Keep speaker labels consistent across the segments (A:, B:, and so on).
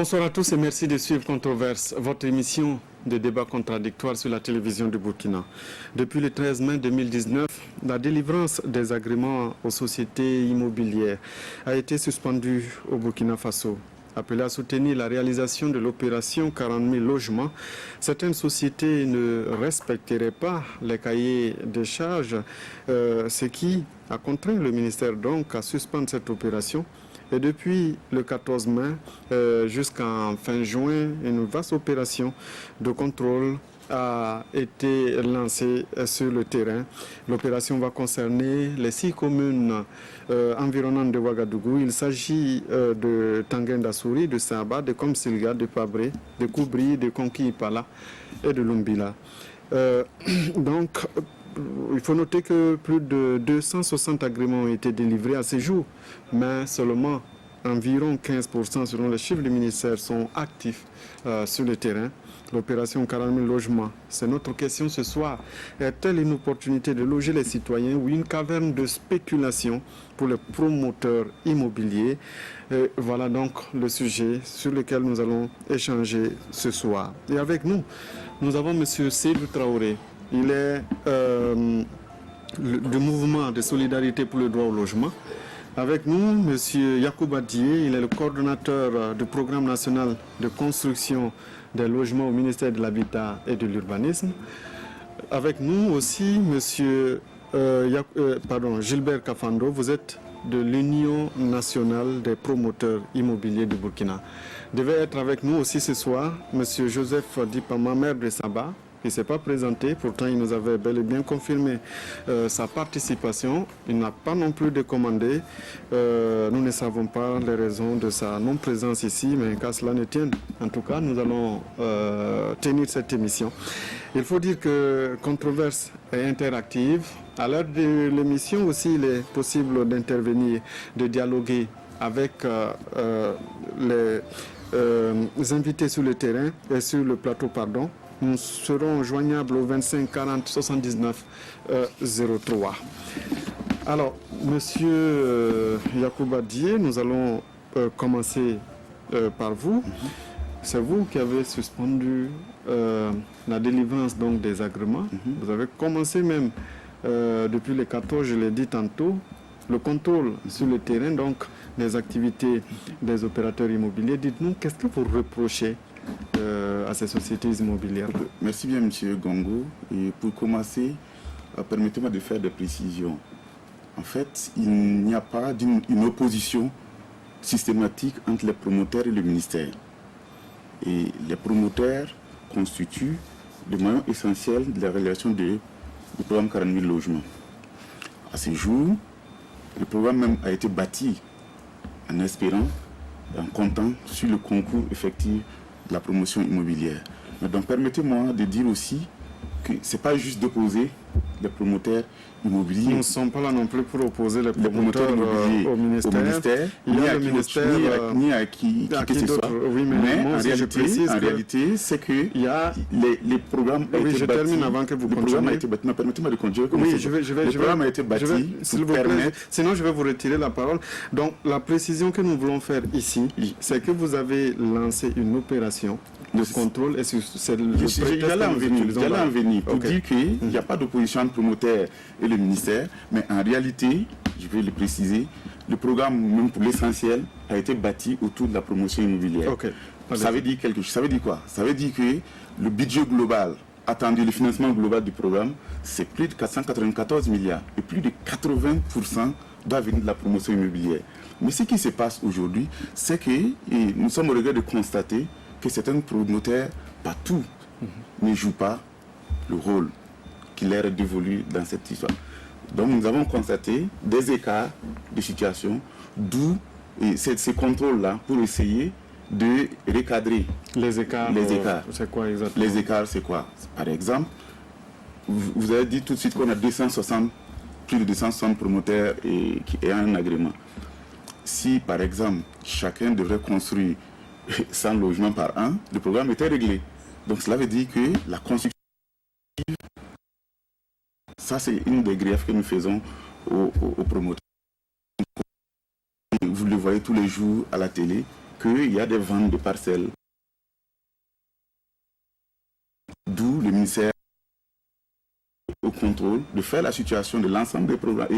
A: Bonsoir à tous et merci de suivre Controverse, votre émission de débat contradictoire sur la télévision du Burkina. Depuis le 13 mai 2019, la délivrance des agréments aux sociétés immobilières a été suspendue au Burkina Faso. Appelée à soutenir la réalisation de l'opération 40 000 logements, certaines sociétés ne respecteraient pas les cahiers de charges, ce qui a contraint le ministère donc à suspendre cette opération. Et depuis le 14 mai jusqu'en fin juin, une vaste opération de contrôle a été lancée sur le terrain. L'opération va concerner les 6 communes environnantes de Ouagadougou. Il s'agit de Tanguin-Dassouri, de Saba, de Komsilga, de Pabré, de Koubri, de Konki-Ipala et de Lumbila. Donc, il faut noter que plus de 260 agréments ont été délivrés à ce jour, mais seulement environ 15% selon les chiffres du ministère sont actifs sur le terrain. L'opération 40 000 logements, c'est notre question ce soir. Est-elle une opportunité de loger les citoyens ou une caverne de spéculation pour les promoteurs immobiliers? Voilà donc le sujet sur lequel nous allons échanger ce soir. Et avec nous, nous avons M. Seydou Traoré. Il est du mouvement de solidarité pour le droit au logement. Avec nous, M. Yacouba Dié, il est le coordonnateur du programme national de construction des logements au ministère de l'Habitat et de l'Urbanisme. Avec nous aussi, M. Gilbert Kafando, vous êtes de l'Union nationale des promoteurs immobiliers du Burkina. Devait être avec nous aussi ce soir M. Joseph Dipama, maire de Saba, qui ne s'est pas présenté, pourtant il nous avait bel et bien confirmé sa participation. Il n'a pas non plus décommandé. Nous ne savons pas les raisons de sa non-présence ici, mais qu'à cela ne tienne. En tout cas, nous allons tenir cette émission. Il faut dire que Controverse est interactive. À l'heure de l'émission aussi, il est possible d'intervenir, de dialoguer avec les invités sur le terrain et sur le plateau, pardon. Nous serons joignables au 25 40 79 03. Alors, Monsieur Yacouba Dié, nous allons commencer par vous. C'est vous qui avez suspendu la délivrance donc des agréments. Vous avez commencé même depuis le 14, je l'ai dit tantôt, le contrôle sur le terrain, donc des activités des opérateurs immobiliers. Dites-nous, qu'est-ce que vous reprochez à ces sociétés immobilières?
B: Merci bien, M. Gongo. Et pour commencer, permettez-moi de faire des précisions. En fait, il n'y a pas une opposition systématique entre les promoteurs et le ministère. Et les promoteurs constituent le maillon essentiel de la réalisation du programme 40 000 logements. À ce jour, le programme même a été bâti en espérant, en comptant sur le concours effectif de la promotion immobilière. Mais donc permettez-moi de dire aussi que ce n'est pas juste d'opposer les promoteurs immobiliers.
A: Nous ne sommes pas là non plus pour opposer les promoteurs immobiliers au ministère.
B: Il y a le ministère, ni à qui que ce soit.
A: Oui, mais
B: en réalité, c'est que
A: il y a
B: les programmes ont été
A: je
B: bâtis.
A: Termine avant que vous continuiez.
B: Permettez-moi de continuer.
A: Oui, le
B: programme a été bâti pour permettre...
A: Sinon, je vais vous retirer la parole. Donc, la précision que nous voulons faire ici, c'est que vous avez lancé une opération de contrôle.
B: J'allais en venir pour dire qu'il n'y a pas d'opposition entre promoteur et le ministère, mais en réalité, je vais le préciser, le programme, même pour l'essentiel, a été bâti autour de la promotion immobilière. Ça veut dire quelque chose. Ça veut dire quoi? Ça veut dire que le budget global attendu, le financement global du programme, c'est plus de 494 milliards et plus de 80% doit venir de la promotion immobilière. Mais ce qui se passe aujourd'hui, c'est que nous sommes au regret de constater que certains promoteurs, partout, ne jouent pas le rôle qui leur est dévolu dans cette histoire. Donc nous avons constaté des écarts de situation, d'où ces contrôles-là pour essayer de recadrer
A: les écarts. C'est quoi exactement?
B: Les écarts, c'est quoi? Par exemple, vous avez dit tout de suite qu'on a plus de 260 promoteurs qui ont un agrément. Si par exemple, chacun devrait construire 100 logements par an, le programme était réglé. Donc cela veut dire que la construction, ça c'est une des griefs que nous faisons aux promoteurs. Vous le voyez tous les jours à la télé, qu'il y a des ventes de parcelles. D'où le ministère au contrôle de faire la situation de l'ensemble des programmes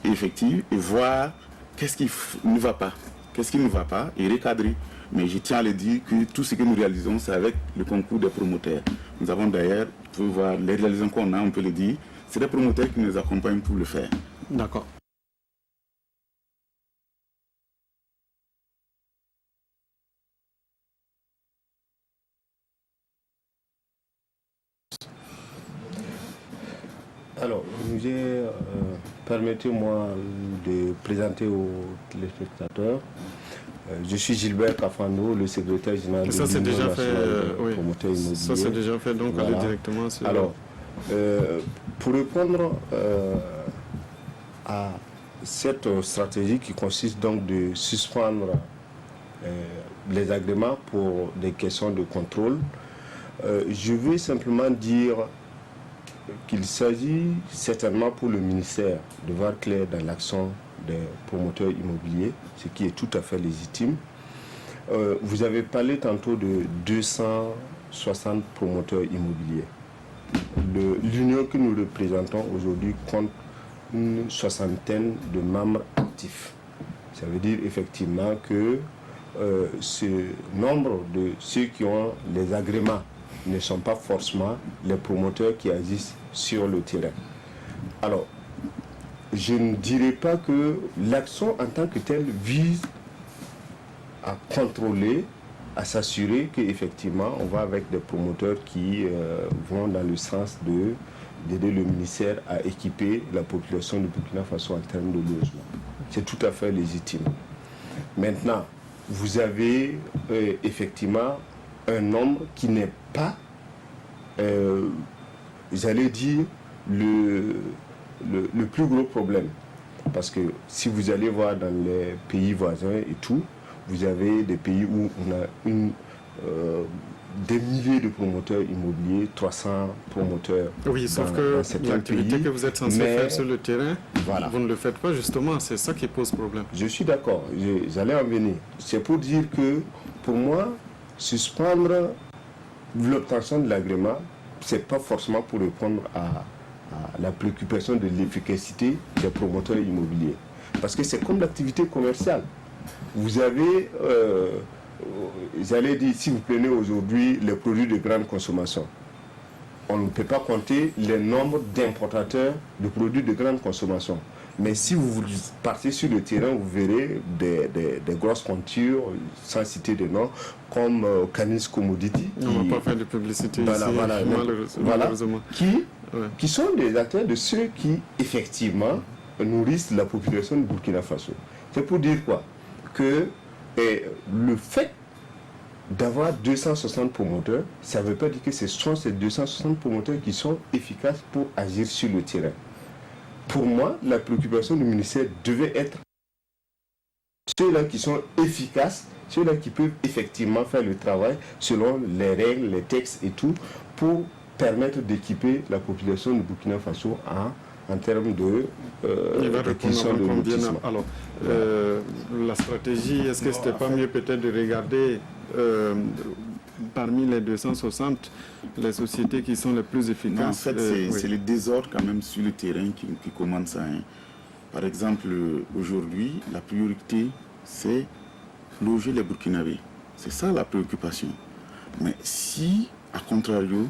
B: effectifs et voir qu'est-ce qui ne va pas, et recadrer. Mais je tiens à le dire que tout ce que nous réalisons, c'est avec le concours des promoteurs. Nous avons d'ailleurs, vous pouvez voir les réalisations qu'on a, on peut le dire, c'est des promoteurs qui nous accompagnent pour le faire.
A: D'accord.
C: Alors, permettez-moi de présenter aux téléspectateurs. Je suis Gilbert Kafando, le secrétaire général
A: ça, c'est déjà fait,
C: promoteur immobilier.
A: Ça, c'est déjà fait, donc
C: voilà.
A: Aller directement sur...
C: Alors, pour répondre à cette stratégie qui consiste donc de suspendre les agréments pour des questions de contrôle, je veux simplement dire qu'il s'agit certainement pour le ministère de voir clair dans l'action des promoteurs immobiliers, ce qui est tout à fait légitime. Vous avez parlé tantôt de 260 promoteurs immobiliers. L'union que nous représentons aujourd'hui compte une soixantaine de membres actifs. Ça veut dire effectivement que ce nombre de ceux qui ont les agréments ne sont pas forcément les promoteurs qui agissent sur le terrain. Alors, je ne dirais pas que l'action en tant que telle vise à contrôler, à s'assurer qu'effectivement on va avec des promoteurs qui vont dans le sens d'aider le ministère à équiper la population de Burkina Faso en termes de logement. C'est tout à fait légitime. Maintenant, vous avez effectivement un nombre qui n'est pas, j'allais dire, le plus gros problème. Parce que si vous allez voir dans les pays voisins et tout, vous avez des pays où on a des milliers de promoteurs immobiliers, 300 promoteurs.
A: Oui, sauf que l'activité que vous êtes censé faire sur le terrain,
C: voilà.
A: Vous ne le faites pas justement, c'est ça qui pose problème.
C: Je suis d'accord, j'allais en venir. C'est pour dire que, pour moi, suspendre l'obtention de l'agrément, ce n'est pas forcément pour répondre à la préoccupation de l'efficacité des promoteurs immobiliers. Parce que c'est comme l'activité commerciale. Vous avez, j'allais dire, si vous prenez aujourd'hui les produits de grande consommation, on ne peut pas compter le nombre d'importateurs de produits de grande consommation. Mais si vous partez sur le terrain, vous verrez des grosses comptures, sans citer de noms, comme Canis Commodity.
A: On ne va pas faire de publicité ici, malheureusement.
C: Qui sont des acteurs de ceux qui, effectivement, nourrissent la population de Burkina Faso. C'est pour dire quoi? Que le fait d'avoir 260 promoteurs, ça ne veut pas dire que ce sont ces 260 promoteurs qui sont efficaces pour agir sur le terrain. Pour moi, la préoccupation du ministère devait être ceux-là qui sont efficaces, ceux-là qui peuvent effectivement faire le travail selon les règles, les textes et tout, pour permettre d'équiper la population de Burkina Faso en termes de question de lotissement.
A: Alors, la stratégie, est-ce que ce n'était pas mieux peut-être de regarder parmi les 260 les sociétés qui sont les plus efficaces?
B: Non, en fait, c'est le désordre quand même sur le terrain qui commande ça. Hein. Par exemple, aujourd'hui, la priorité, c'est loger les Burkinabés. C'est ça la préoccupation. Mais si, à contrario,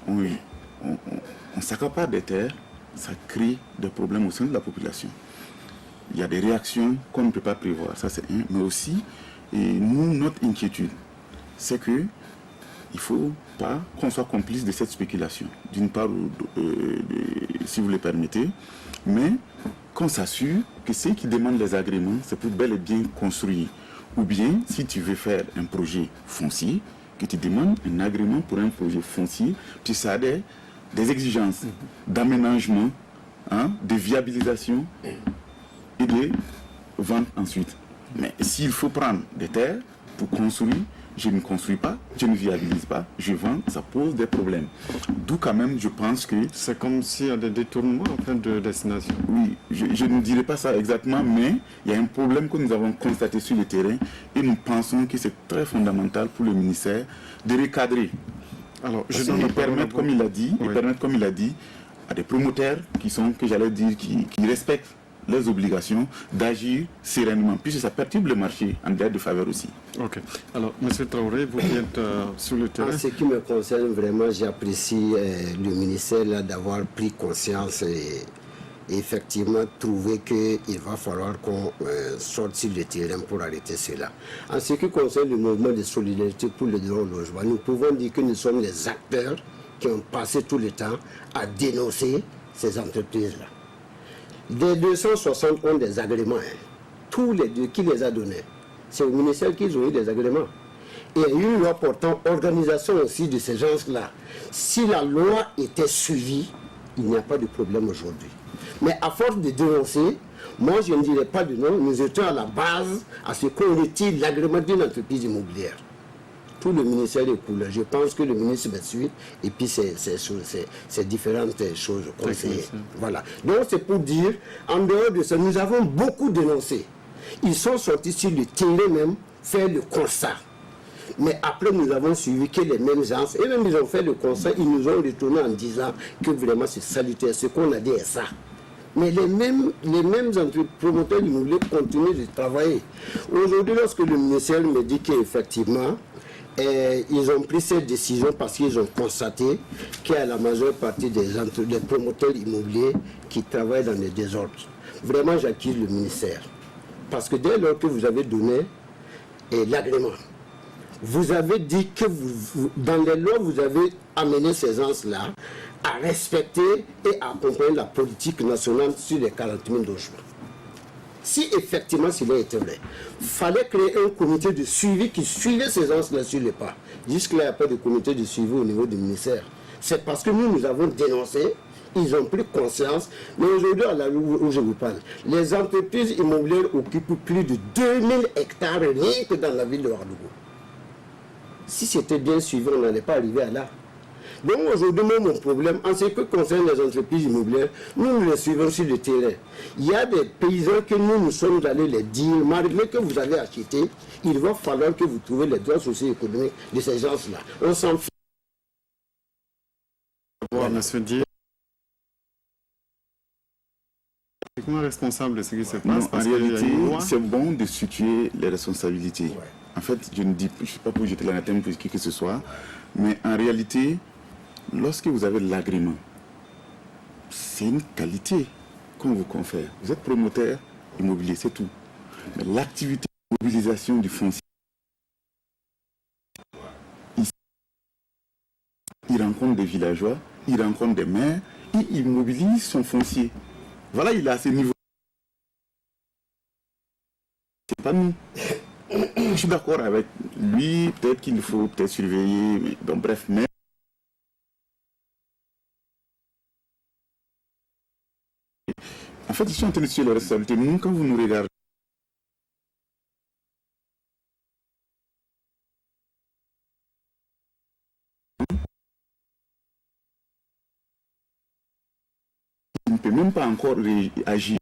B: on s'accapare des terres, ça crée des problèmes au sein de la population. Il y a des réactions qu'on ne peut pas prévoir, ça c'est un. Mais aussi, nous, notre inquiétude, c'est que il ne faut pas qu'on soit complice de cette spéculation, d'une part, si vous le permettez, mais qu'on s'assure que ceux qui demandent les agréments, c'est pour bel et bien construire. Ou bien, si tu veux faire un projet foncier, que tu demandes un agrément pour un projet foncier, tu sais des exigences d'aménagement, de viabilisation et de vente ensuite. Mais s'il faut prendre des terres pour construire, je ne construis pas, je ne viabilise pas, je vends, ça pose des problèmes. D'où quand même, je pense que...
A: C'est comme s'il y a des détournements en fin de destination.
B: Oui, je ne dirais pas ça exactement, mais il y a un problème que nous avons constaté sur le terrain et nous pensons que c'est très fondamental pour le ministère de recadrer.
A: Alors,
B: permettre, comme il a dit, à des promoteurs qui respectent les obligations d'agir sereinement, puisque ça perturbe le marché en dette de faveur aussi.
A: Ok. Alors, M. Traoré, vous qui êtes sur le terrain.
D: En ce qui me concerne, vraiment, j'apprécie le ministère d'avoir pris conscience et effectivement trouvé qu'il va falloir qu'on sorte sur le terrain pour arrêter cela. En ce qui concerne le mouvement de solidarité pour le droit au logement, nous pouvons dire que nous sommes les acteurs qui ont passé tout le temps à dénoncer ces entreprises-là. Des 260 ont des agréments. Tous les deux, qui les a donnés? C'est au ministère qu'ils ont eu des agréments. Et il y a eu une loi portant organisation aussi de ces gens-là. Si la loi était suivie, il n'y a pas de problème aujourd'hui. Mais à force de dénoncer, moi je ne dirais pas de nom, nous étions à la base à ce qu'on retire l'agrément d'une entreprise immobilière. Tout le ministère est cool. Je pense que le ministre va suivre et puis c'est différentes choses. Voilà. Donc c'est pour dire, en dehors de ça, nous avons beaucoup dénoncé. Ils sont sortis sur le terrain même, faire le constat. Mais après, nous avons suivi que les mêmes gens, et même ils ont fait le constat, ils nous ont retourné en disant que vraiment c'est salutaire, ce qu'on a dit est ça. Mais les mêmes promoteurs immobiliers continuent de travailler. Aujourd'hui, lorsque le ministère me dit qu'effectivement, ils ont pris cette décision parce qu'ils ont constaté qu'il y a la majeure partie des promoteurs immobiliers qui travaillent dans les désordres. Vraiment, j'accuse le ministère. Parce que dès lors que vous avez donné l'agrément, vous avez dit que dans les lois, vous avez amené ces gens-là à respecter et à accompagner la politique nationale sur les 40 000 logements. Si effectivement cela était vrai, il fallait créer un comité de suivi qui suivait ces gens-là sur les pas. Jusque-là, il n'y a pas de comité de suivi au niveau du ministère. C'est parce que nous avons dénoncé, ils ont pris conscience, mais aujourd'hui, à la où je vous parle, les entreprises immobilières occupent plus de 2000 hectares rien que dans la ville de Ouagadougou. Si c'était bien suivi, on n'allait pas arriver à là. Donc aujourd'hui, mon problème, en ce qui concerne les entreprises immobilières, nous les suivons sur le terrain. Il y a des paysans que nous sommes allés les dire, malgré que vous avez acheté, il va falloir que vous trouviez les droits socio-économiques de ces gens-là. On s'en fiche.
A: Monsieur Dié, responsable de ce qui se passe.
B: En réalité, c'est bon de situer les responsabilités. Ouais. En fait, je ne suis pas pour jeter l'anathème pour qui que ce soit, mais en réalité, lorsque vous avez l'agrément, c'est une qualité qu'on vous confère. Vous êtes promoteur immobilier, c'est tout. Mais l'activité de mobilisation du foncier, il rencontre des villageois, il rencontre des maires, et il mobilise son foncier. Voilà, il est à ce niveau. C'est pas nous. Je suis d'accord avec lui, peut-être qu'il faut surveiller, mais, donc bref, mais en fait, je suis en train de suivre la responsabilité. Nous, quand vous nous regardez, il ne peut même pas encore agir.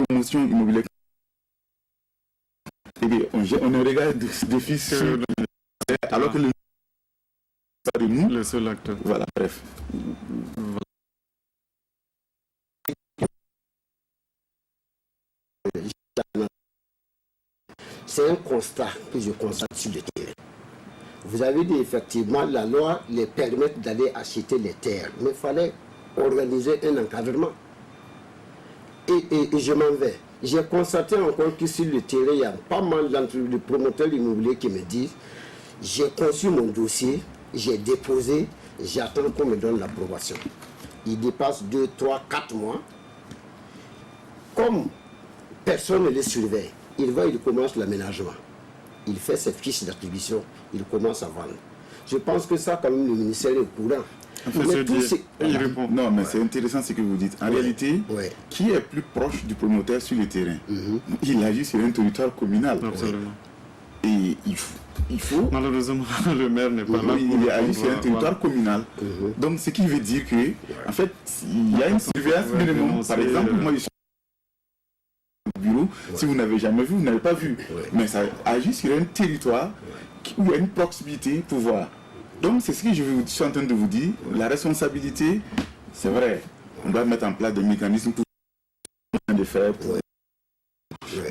B: Promotion immobilière. Eh bien, on regarde des fils alors que le pas de nous.
A: Le seul acteur.
B: Voilà, bref.
D: C'est un constat que je constate sur le terrain. Vous avez dit effectivement la loi les permet d'aller acheter les terres, mais il fallait organiser un encadrement. Et je m'en vais. J'ai constaté encore que sur le terrain, il y a pas mal de promoteurs immobiliers qui me disent j'ai conçu mon dossier, j'ai déposé, j'attends qu'on me donne l'approbation. Il dépasse 2, 3, 4 mois. Comme personne ne les surveille, il commence l'aménagement. Il fait ses fiches d'attribution, il commence à vendre. Je pense que ça, quand même, le ministère est au courant.
B: Non, mais c'est intéressant ce que vous dites. En réalité, qui est plus proche du promoteur sur le terrain? Il agit sur un territoire communal.
A: Absolument.
B: Et il faut...
A: Malheureusement, le maire n'est pas là.
B: Il agit sur un territoire communal. Donc, ce qui veut dire que, en fait, il y a une surveillance minimum. Par exemple, moi, je suis au bureau. Si vous n'avez jamais vu, vous n'avez pas vu. Mais ça agit sur un territoire où il y a une proximité pour voir. Donc, c'est ce que je suis en train de vous dire. La responsabilité, c'est vrai, on doit mettre en place des mécanismes pour le faire.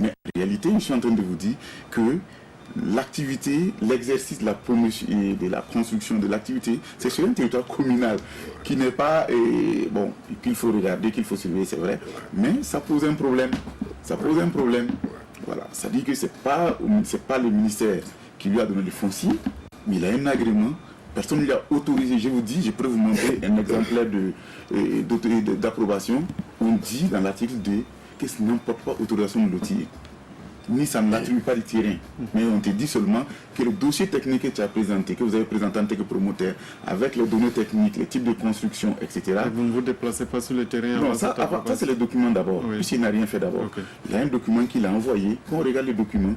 B: Mais en réalité, je suis en train de vous dire que l'activité, l'exercice de la promotion et de la construction de l'activité, c'est sur un territoire communal qui n'est pas, bon, qu'il faut regarder, qu'il faut surveiller, c'est vrai, mais ça pose un problème. Ça pose un problème. Voilà, ça dit que c'est pas le ministère qui lui a donné le foncier, mais il a un agrément. Personne ne lui a autorisé. Je vous dis, je peux vous montrer un exemplaire d'approbation. On dit dans l'article 2 que ce n'importe pas autorisation de lotir. Ni ça ne l'attribue pas du terrain. Mais on te dit seulement que le dossier technique que tu as présenté, que vous avez présenté en tant que promoteur, avec les données techniques, les types de construction, etc.
A: Et vous ne vous déplacez pas sur le terrain?
B: Non, ça c'est les documents d'abord. Oui. Puisqu'il n'a rien fait d'abord. Okay. Il y a un document qu'il a envoyé. Quand on regarde le document,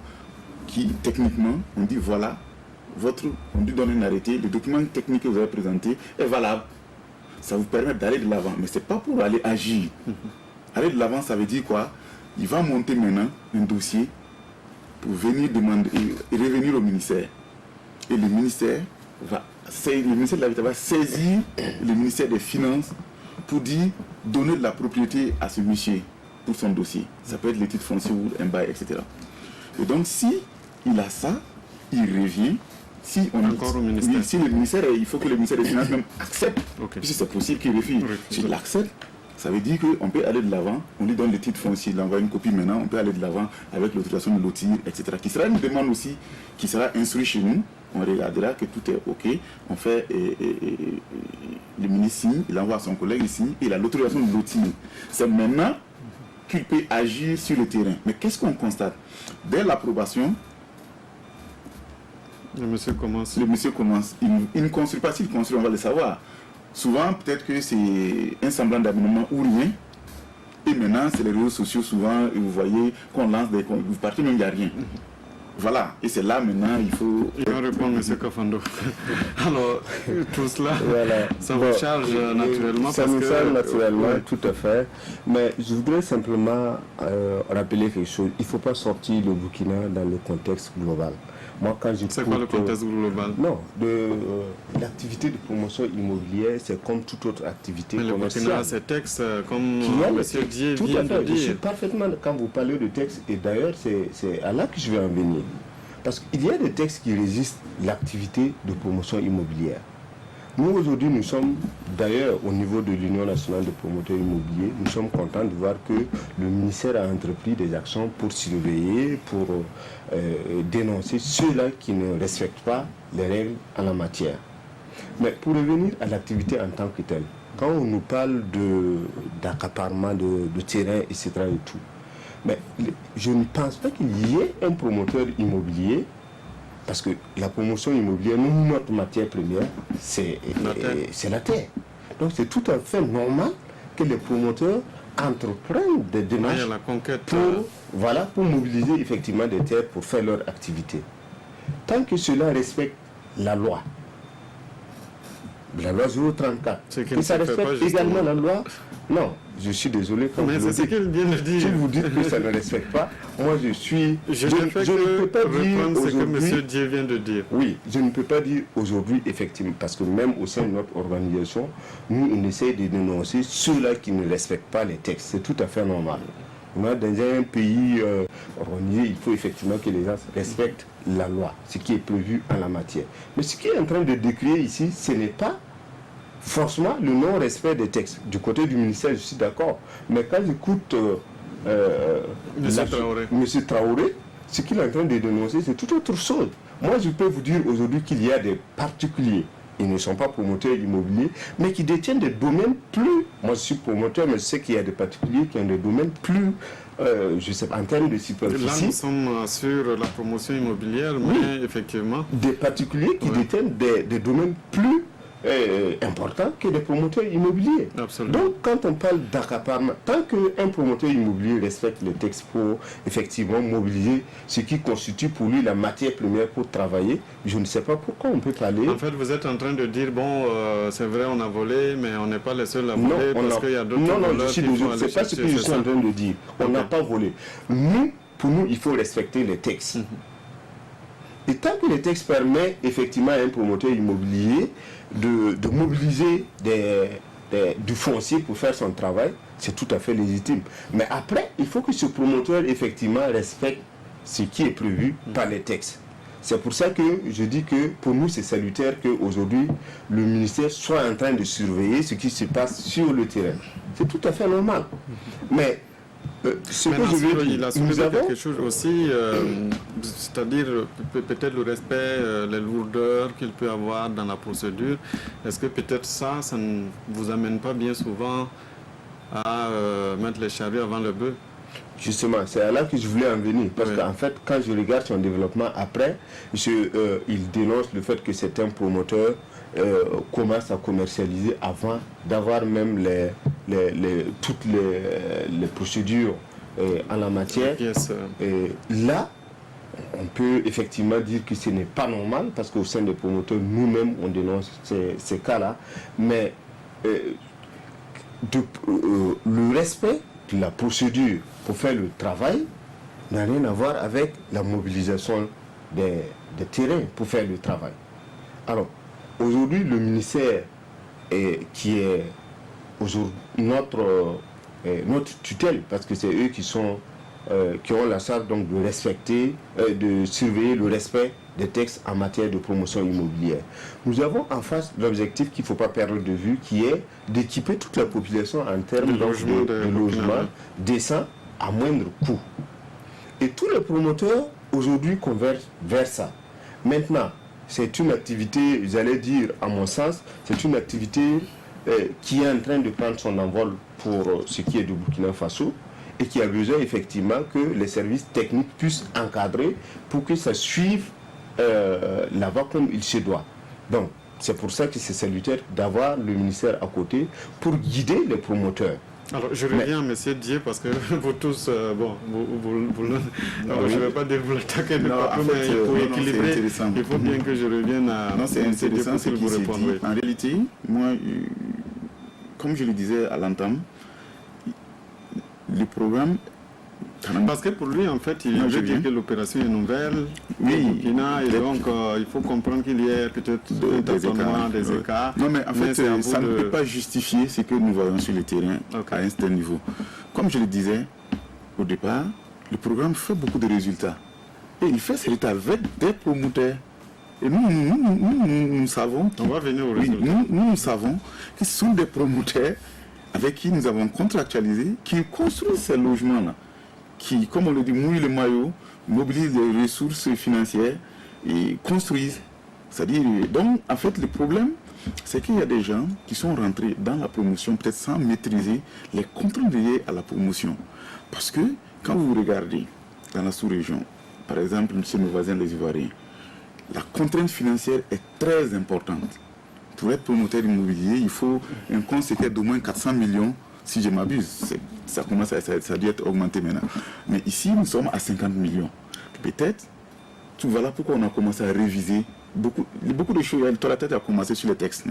B: qui techniquement, on dit voilà, on lui donne un arrêté, le document technique que vous avez présenté est valable. Ça vous permet d'aller de l'avant, mais ce n'est pas pour aller agir. Aller de l'avant, ça veut dire quoi? Il va monter maintenant un dossier pour venir demander et revenir au ministère. Et le ministère de l'Habitat va saisir le ministère des Finances pour dire donner de la propriété à ce monsieur pour son dossier. Ça peut être les titres fonciers ou un bail, etc. Et donc, si il a ça, il revient. Si le ministère, il faut que le ministère des Finances même accepte, si c'est possible qu'il refuse. S'il l'accepte, ça veut dire qu'on peut aller de l'avant, on lui donne le titre foncier, il envoie une copie maintenant, on peut aller de l'avant avec l'autorisation de lotir, etc. Qui sera une demande aussi, qui sera instruite chez nous, on regardera que tout est OK, on fait, le ministre signe, il envoie à son collègue, il signe, il a l'autorisation de lotir. C'est maintenant qu'il peut agir sur le terrain. Mais qu'est-ce qu'on constate? Dès l'approbation, le monsieur commence. Il ne construit pas. S'il construit, on va le savoir. Souvent, peut-être que c'est un semblant d'aménagement ou rien. Et maintenant, c'est les réseaux sociaux souvent. Et vous voyez qu'on lance des... Vous partez même, il n'y a rien. Voilà. Et c'est là, maintenant, il faut...
A: Il va répondre, M. Kafando. Alors, tout cela, ça vous charge naturellement.
C: Ça nous charge naturellement, tout à fait. Mais je voudrais simplement rappeler quelque chose. Il ne faut pas sortir le Burkina dans le contexte global. Moi, quand
A: c'est quoi le contexte global?
C: Non, l'activité de promotion immobilière, c'est comme toute autre activité commerciale.
A: Mais le Burkina a ses textes, comme M. Dié vient de dire.
C: Je suis parfaitement, quand vous parlez de textes, et d'ailleurs, c'est à là que je vais en venir. Parce qu'il y a des textes qui résistent l'activité de promotion immobilière. Nous, aujourd'hui, nous sommes, d'ailleurs, au niveau de l'Union nationale de promoteurs immobiliers, nous sommes contents de voir que le ministère a entrepris des actions pour surveiller, pour dénoncer ceux-là qui ne respectent pas les règles en la matière. Mais pour revenir à l'activité en tant que telle, quand on nous parle d'accaparement de terrain, etc. et tout, mais je ne pense pas qu'il y ait un promoteur immobilier. Parce que la promotion immobilière, notre matière première, c'est la terre. Donc c'est tout à fait normal que les promoteurs entreprennent des démarches pour mobiliser effectivement des terres pour faire leur activité. Tant que cela respecte la loi 034, et ça respecte également la loi... Non, je suis désolé.
A: Mais c'est ce qu'il vient de dire.
C: Si vous dites que ça ne respecte pas, moi je suis...
A: Je ne peux pas dire ce que M. Dié vient de dire.
C: Oui, je ne peux pas dire aujourd'hui, effectivement, parce que même au sein de notre organisation, nous, on essaie de dénoncer ceux-là qui ne respectent pas les textes. C'est tout à fait normal. Dans un pays organisé, il faut effectivement que les gens respectent la loi, ce qui est prévu en la matière. Mais ce qui est en train de décrire ici, ce n'est pas forcément le non-respect des textes. Du côté du ministère, je suis d'accord. Mais quand j'écoute M. Traoré, ce qu'il est en train de dénoncer, c'est tout autre chose. Moi, je peux vous dire aujourd'hui qu'il y a des particuliers, ils ne sont pas promoteurs immobiliers, mais qui détiennent des domaines plus... Moi, je suis promoteur, mais je sais qu'il y a des particuliers qui ont des domaines plus... je sais pas, en termes de superficie.
A: Là, nous sommes sur la promotion immobilière, mais effectivement...
C: Des particuliers qui détiennent des domaines plus important que des promoteurs immobiliers.
A: Absolument.
C: Donc, quand on parle d'accaparement, tant qu'un promoteur immobilier respecte les textes pour effectivement mobiliser ce qui constitue pour lui la matière première pour travailler, je ne sais pas pourquoi on peut parler.
A: En fait, vous êtes en train de dire, bon, c'est vrai, on a volé, mais on n'est pas les seuls à voler parce qu'il y a d'autres voleurs.
C: Non, c'est pas ce que je suis en train de dire. On n'a pas volé. Pour nous, il faut respecter les textes. Et tant que les textes permettent effectivement à un promoteur immobilier de mobiliser du foncier pour faire son travail, c'est tout à fait légitime. Mais après, il faut que ce promoteur effectivement respecte ce qui est prévu par les textes. C'est pour ça que je dis que pour nous c'est salutaire qu'aujourd'hui le ministère soit en train de surveiller ce qui se passe sur le terrain. C'est tout à fait normal. Mais ce que je veux dire,
A: il a soulevé quelque chose aussi, c'est-à-dire peut-être le respect, les lourdeurs qu'il peut avoir dans la procédure. Est-ce que peut-être ça ne vous amène pas bien souvent à mettre les charrues avant le bœuf?
C: Justement, c'est à là que je voulais en venir. Parce qu'en fait, quand je regarde son développement après, il dénonce le fait que certains promoteurs commencent à commercialiser avant d'avoir même toutes les procédures en la matière. Et là, on peut effectivement dire que ce n'est pas normal parce qu'au sein des promoteurs, nous-mêmes, on dénonce ces cas-là. Mais le respect de la procédure pour faire le travail n'a rien à voir avec la mobilisation des terrains pour faire le travail. Alors, aujourd'hui, le ministère qui est notre tutelle, parce que c'est eux qui ont la charge donc de respecter, de surveiller le respect des textes en matière de promotion immobilière. Nous avons en face l'objectif qu'il ne faut pas perdre de vue, qui est d'équiper toute la population en termes de logement décent à moindre coût. Et tous les promoteurs aujourd'hui convergent vers ça. Maintenant, c'est une activité, j'allais dire à mon sens, c'est une activité qui est en train de prendre son envol pour ce qui est du Burkina Faso et qui a besoin effectivement que les services techniques puissent encadrer pour que ça suive là-bas comme il se doit. Donc, c'est pour ça que c'est salutaire d'avoir le ministère à côté pour guider les promoteurs.
A: Alors, je reviens à M. Dié parce que vous tous, je ne vais pas dire vous l'attaquez de partout, mais pour équilibrer, il faut bien que je revienne à...
B: Non, c'est intéressant ce qui s'est dit. En réalité, moi, comme je le disais à l'entame, le programme...
A: Parce que pour lui, en fait, il veut dire que l'opération est nouvelle, Burkina, et donc il faut comprendre qu'il y ait peut-être des écarts.
B: Non, mais en fait, ça ne peut pas justifier ce que nous voyons sur le terrain à un certain niveau. Comme je le disais au départ, le programme fait beaucoup de résultats. Et il fait ces résultats avec des promoteurs. Et nous savons...
A: On va venir au résultat.
B: Nous savons que ce sont des promoteurs avec qui nous avons contractualisé, qui construisent ces logements-là, qui, comme on le dit, mouillent le maillot, mobilisent des ressources financières et construisent. C'est-à-dire, donc, en fait, le problème, c'est qu'il y a des gens qui sont rentrés dans la promotion, peut-être sans maîtriser les contraintes liées à la promotion. Parce que, quand vous regardez dans la sous-région, par exemple, chez nos voisins les Ivoiriens, la contrainte financière est très importante. Pour être promoteur immobilier, il faut un compte séquestre d'au moins 400 millions. Si je m'abuse, ça commence ça doit être augmenté maintenant. Mais ici, nous sommes à 50 millions. Peut-être, voilà pourquoi on a commencé à réviser beaucoup de choses. La tête a commencé sur les textes.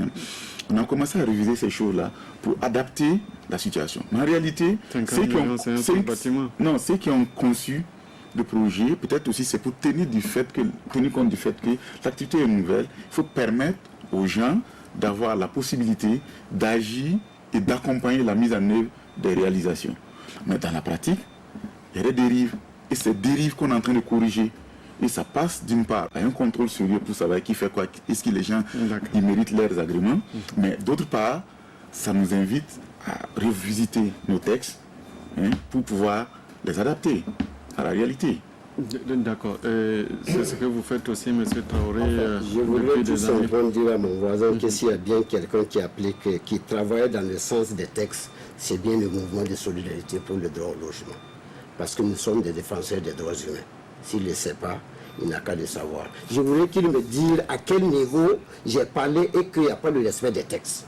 B: On a commencé à réviser ces choses-là pour adapter la situation. Mais en réalité, ceux qui ont conçu le projet, peut-être aussi c'est pour tenir compte du fait que l'activité est nouvelle. Il faut permettre aux gens d'avoir la possibilité d'agir et d'accompagner la mise en œuvre des réalisations. Mais dans la pratique, il y a des dérives. Et ces dérives qu'on est en train de corriger. Et ça passe d'une part à un contrôle sérieux pour savoir qui fait quoi, est-ce que les gens ils méritent leurs agréments. Mais d'autre part, ça nous invite à revisiter nos textes pour pouvoir les adapter à la réalité.
A: D'accord. C'est ce que vous faites aussi, M. Traoré.
D: Je voudrais tout simplement dire à mon voisin que s'il y a bien quelqu'un qui applique, qui travaille dans le sens des textes, c'est bien le mouvement de solidarité pour le droit au logement. Parce que nous sommes des défenseurs des droits humains. S'il ne le sait pas, il n'a qu'à le savoir. Je voudrais qu'il me dise à quel niveau j'ai parlé et qu'il n'y a pas de respect des textes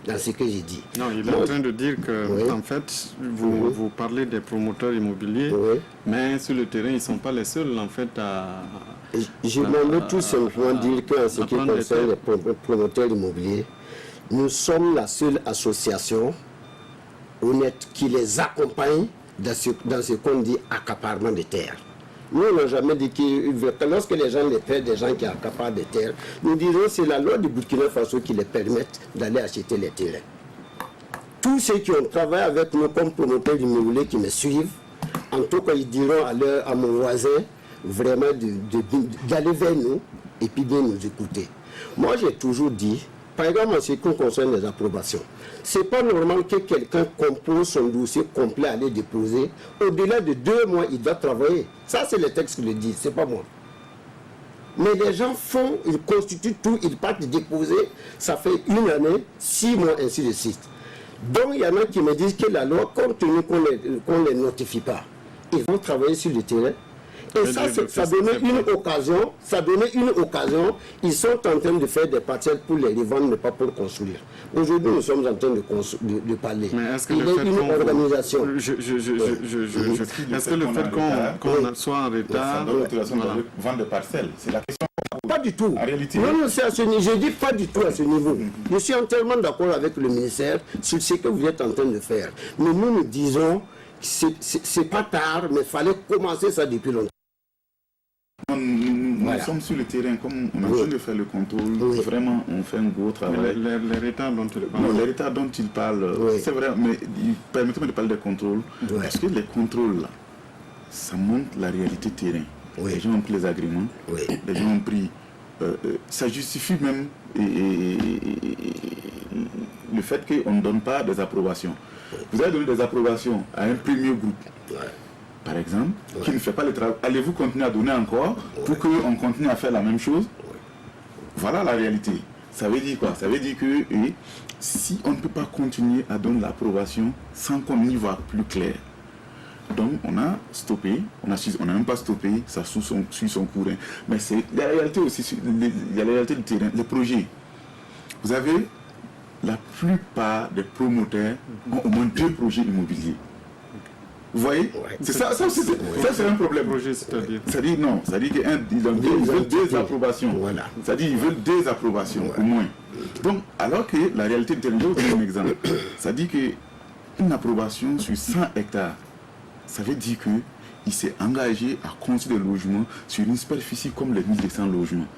D: dans ce que j'ai dit.
A: Non, il est en train de dire que, en fait, vous parlez des promoteurs immobiliers, mais sur le terrain, ils ne sont pas les seuls, en fait, à...
D: Je voulais tout simplement dire qu'en ce qui concerne les promoteurs immobiliers, nous sommes la seule association honnête qui les accompagne dans ce qu'on dit accaparement de terres. Nous, on n'a jamais dit que lorsque les gens les paient, des gens qui accaparent des terres, nous disons que c'est la loi du Burkina Faso qui les permet d'aller acheter les terrains. Tous ceux qui ont travaillé avec nous comme promoteurs immobiliers qui me suivent, en tout cas, ils diront à mon voisin vraiment d'aller vers nous et puis bien nous écouter. Moi, j'ai toujours dit, par exemple, en ce qui concerne les approbations, ce n'est pas normal que quelqu'un compose son dossier complet à aller déposer. Au-delà de 2 mois, il doit travailler. Ça, c'est le texte qui le dit, ce n'est pas moi. Mais les gens font, ils constituent tout, ils partent déposer, ça fait 1 année, 6 mois, ainsi de suite. Donc, il y en a qui me disent que la loi, compte tenu qu'on ne les notifie pas, ils vont travailler sur le terrain. Et ça donnait une occasion, ils sont en train de faire des parcelles pour les revendre, mais pas pour construire. Aujourd'hui, nous sommes en train de parler.
A: Mais est-ce que
D: il y a une organisation.
A: Est-ce que le fait qu'on soit en retard...
B: Vendre des parcelles, c'est la question.
D: Pas du tout.
B: En réalité,
D: non, c'est à ce niveau. Je dis pas du tout à ce niveau. Je suis entièrement d'accord avec le ministère sur ce que vous êtes en train de faire. Mais nous disons, c'est pas tard, mais il fallait commencer ça depuis longtemps.
B: Nous sommes sur le terrain, comme on a besoin de faire le contrôle, vraiment on fait un gros travail.
A: Les retards dont il parle.
B: Non, les retards dont il parle, c'est vrai, mais permettez-moi de parler des contrôles, parce que les contrôles là, ça montre la réalité terrain. Les gens ont pris les agréments, les gens ont pris... ça justifie même le fait qu'on ne donne pas des approbations. Vous avez donné des approbations à un premier groupe. Par exemple, qui ne fait pas le travail, allez-vous continuer à donner encore pour qu'on continue à faire la même chose? Voilà la réalité. Ça veut dire quoi? Ça veut dire que si on ne peut pas continuer à donner l'approbation sans qu'on y voit plus clair, donc on a stoppé, on n'a même pas stoppé, ça suit son cours. Mais c'est la réalité aussi, il y a la réalité du terrain, les projets. Vous avez la plupart des promoteurs ont au moins 2 projets immobiliers. Vous voyez, c'est ça aussi, c'est un problème. C'est-à-dire non, c'est-à-dire qu'ils veulent 2 approbations. C'est-à-dire qu'ils veulent 2 approbations au moins. Donc, alors que la réalité du terrain, je vais vous donner un exemple. C'est-à-dire qu'une approbation sur 100 hectares, ça veut dire qu'il s'est engagé à construire des logements sur une superficie comme les 1200 logements.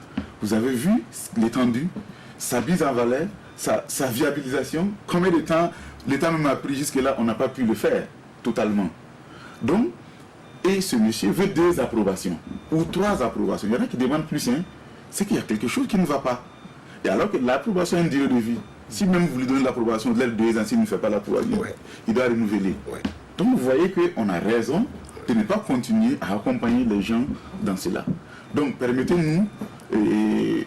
B: Vous avez vu l'étendue, sa mise en valeur, sa viabilisation, combien de temps l'État même a pris jusque-là, on n'a pas pu le faire totalement. Donc, et ce monsieur veut 2 approbations, ou 3 approbations. Il y en a qui demandent plus, c'est qu'il y a quelque chose qui ne va pas. Et alors que l'approbation a une durée de vie. Si même vous lui donnez l'approbation de l'aide 2 ans, s'il ne fait pas l'approbation, il doit renouveler. Donc vous voyez qu'on a raison de ne pas continuer à accompagner les gens dans cela. Donc permettez-nous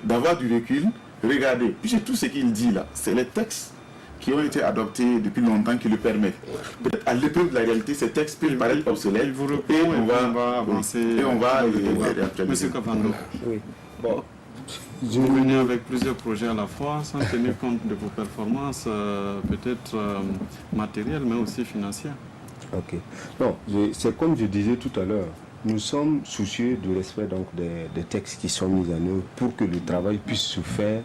B: d'avoir du recul, regardez, puisque tout ce qu'il dit là, c'est les textes qui ont été adoptés depuis longtemps qui le permettent. Peut-être à l'épreuve de la réalité, ces textes peuvent paraître obsolètes et on va avancer et on va réactualiser.
A: Monsieur Kavando, vous venez avec plusieurs projets à la fois sans tenir compte de vos performances, peut-être matérielles mais aussi financières.
C: Ok. Non, c'est comme je disais tout à l'heure, nous sommes soucieux du respect donc des textes qui sont mis en œuvre pour que le travail puisse se faire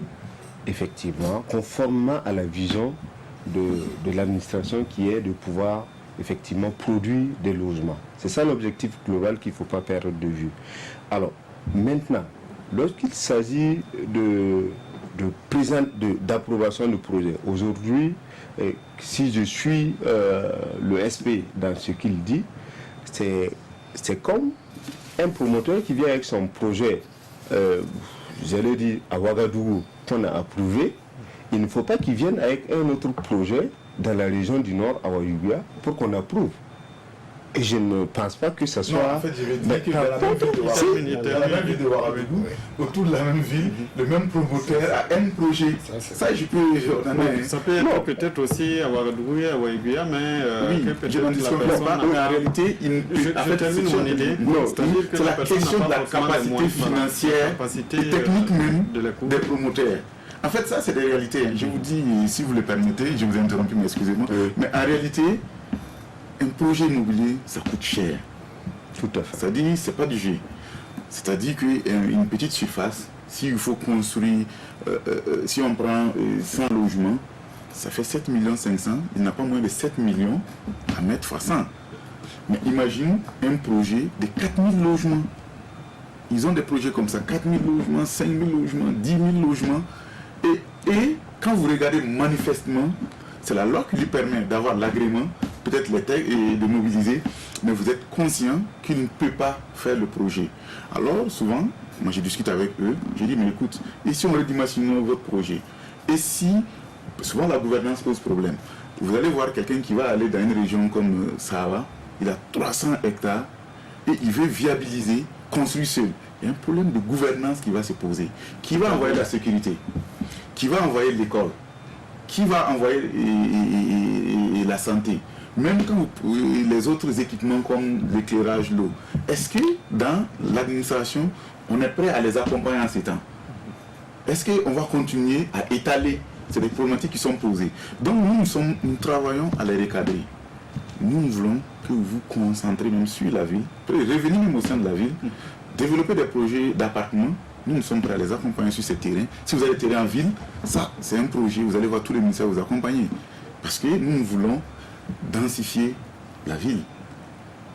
C: effectivement conformément à la vision de l'administration qui est de pouvoir effectivement produire des logements. C'est ça l'objectif global qu'il ne faut pas perdre de vue. Alors, maintenant, lorsqu'il s'agit d'approbation de projet, aujourd'hui, si je suis le SP dans ce qu'il dit, c'est comme un promoteur qui vient avec son projet, j'allais dire à Ouagadougou, qu'on a approuvé. Il ne faut pas qu'il vienne avec un autre projet dans la région du Nord, à Ouagadougou, pour qu'on approuve. Et je ne pense pas que ça soit...
B: Non, en fait, je vais dire que dans la même ville de Ouagadougou, autour de la même ville, le même promoteur a un projet. Ça, je peux...
A: Ça peut être peut-être aussi à Ouagadougou et à Ouaïguia, mais
B: je n'en discute pas. Mais en réalité,
A: je termine mon idée.
B: C'est la question de la capacité financière et technique même des promoteurs. En fait, ça, c'est des réalités. Je vous dis, si vous le permettez, je vous ai interrompu, mais excusez-moi. Mais en réalité, un projet immobilier, ça coûte cher.
C: Tout à fait.
B: C'est-à-dire, c'est pas du jeu. C'est-à-dire qu'une petite surface, s'il faut construire, si on prend 100 logements, ça fait 7,5 millions. Il n'a pas moins de 7 millions à mettre fois 100. Mais imagine un projet de 4000 logements. Ils ont des projets comme ça, 4000 logements, 5000 logements, 10 000 logements. Et quand vous regardez manifestement, c'est la loi qui lui permet d'avoir l'agrément, peut-être les textes et de mobiliser, mais vous êtes conscient qu'il ne peut pas faire le projet. Alors souvent, moi je discute avec eux, je dis mais écoute, et si on redimensionne votre projet? Et si, souvent la gouvernance pose problème. Vous allez voir quelqu'un qui va aller dans une région comme Sahara, il a 300 hectares et il veut viabiliser, construire seul. Il y a un problème de gouvernance qui va se poser. Qui va envoyer la sécurité? Qui va envoyer l'école? Qui va envoyer la santé? Même quand les autres équipements comme l'éclairage, l'eau. Est-ce que dans l'administration, on est prêt à les accompagner en ces temps? Est-ce qu'on va continuer à étaler? C'est des problématiques qui sont posées. Donc nous travaillons à les recadrer. Nous voulons que vous vous concentrez même sur la ville, revenir même au sein de la ville, développer des projets d'appartements. Nous sommes prêts à les accompagner sur ces terrains. Si vous avez des terrains en ville, ça c'est un projet, vous allez voir tous les ministères vous accompagner. Parce que nous voulons densifier la ville.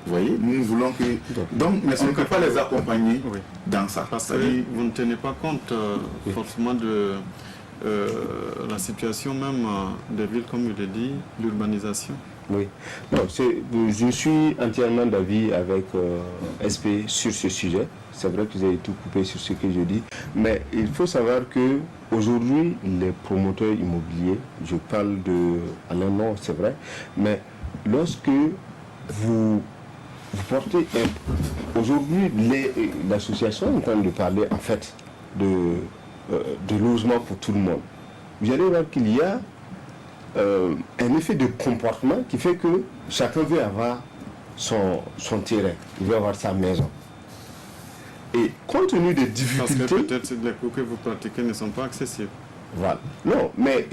B: Vous voyez, nous voulons que... Donc, mais on ne peut pas les accompagner dans ça.
A: Parce que vous ne tenez pas compte forcément de la situation même des villes, comme je l'ai dit, l'urbanisation.
C: Oui. Non, je suis entièrement d'avis avec SP sur ce sujet. C'est vrai que vous avez tout coupé sur ce que je dis. Mais il faut savoir que aujourd'hui, les promoteurs immobiliers, je parle de Alain Non, c'est vrai, mais lorsque vous portez aujourd'hui, l'association est en train de parler en fait de logement pour tout le monde. Vous allez voir qu'il y a un effet de comportement qui fait que chacun veut avoir son terrain, il veut avoir sa maison. Et compte tenu des difficultés...
A: Parce que peut-être les cours que vous pratiquez ne sont pas accessibles.
C: Voilà. Non, mais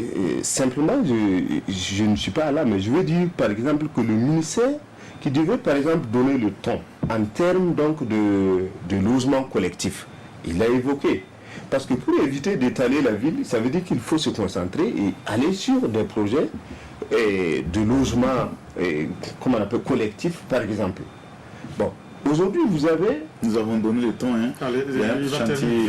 C: simplement, je ne suis pas là, mais je veux dire par exemple que le ministère qui devait par exemple donner le ton en termes donc de logement collectif, il l'a évoqué. Parce que pour éviter d'étaler la ville, ça veut dire qu'il faut se concentrer et aller sur des projets de logement, comment on appelle, collectif par exemple. Bon, aujourd'hui vous avez...
B: Nous avons donné le temps, hein.
A: Allez,
B: il y a un chantier...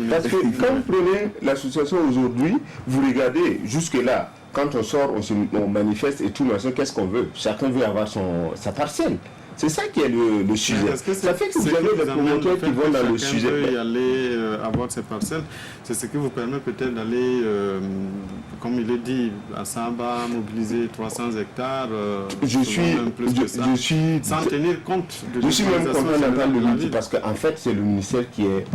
C: Parce que quand vous prenez l'association aujourd'hui, vous regardez jusque-là, quand on sort, on manifeste et tout, qu'est-ce qu'on veut? Chacun veut avoir sa parcelle. C'est ça qui est le sujet. Ça fait que vous avez des promoteurs qui vont dans le sujet.
A: Veut y aller avoir ses parcelles, c'est ce qui vous permet peut-être d'aller, comme il est dit, à Saba, mobiliser 300 hectares.
C: Je suis
A: sans tenir compte de
C: je suis même content d'entendre le ministère parce qu'en fait, c'est le ministère qui est,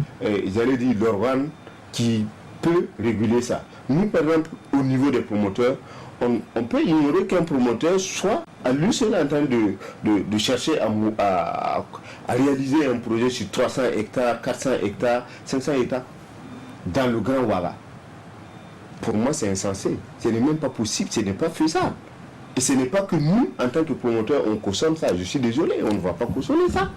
C: j'allais dire, l'organe qui peut réguler ça. Nous, par exemple, au niveau des promoteurs, on peut ignorer qu'un promoteur soit à lui seul en train de chercher à réaliser un projet sur 300 hectares, 400 hectares, 500 hectares dans le Grand Ouaga. Pour moi, c'est insensé. Ce n'est même pas possible, ce n'est pas faisable. Et ce n'est pas que nous, en tant que promoteurs, on consomme ça. Je suis désolé, on ne va pas consommer ça.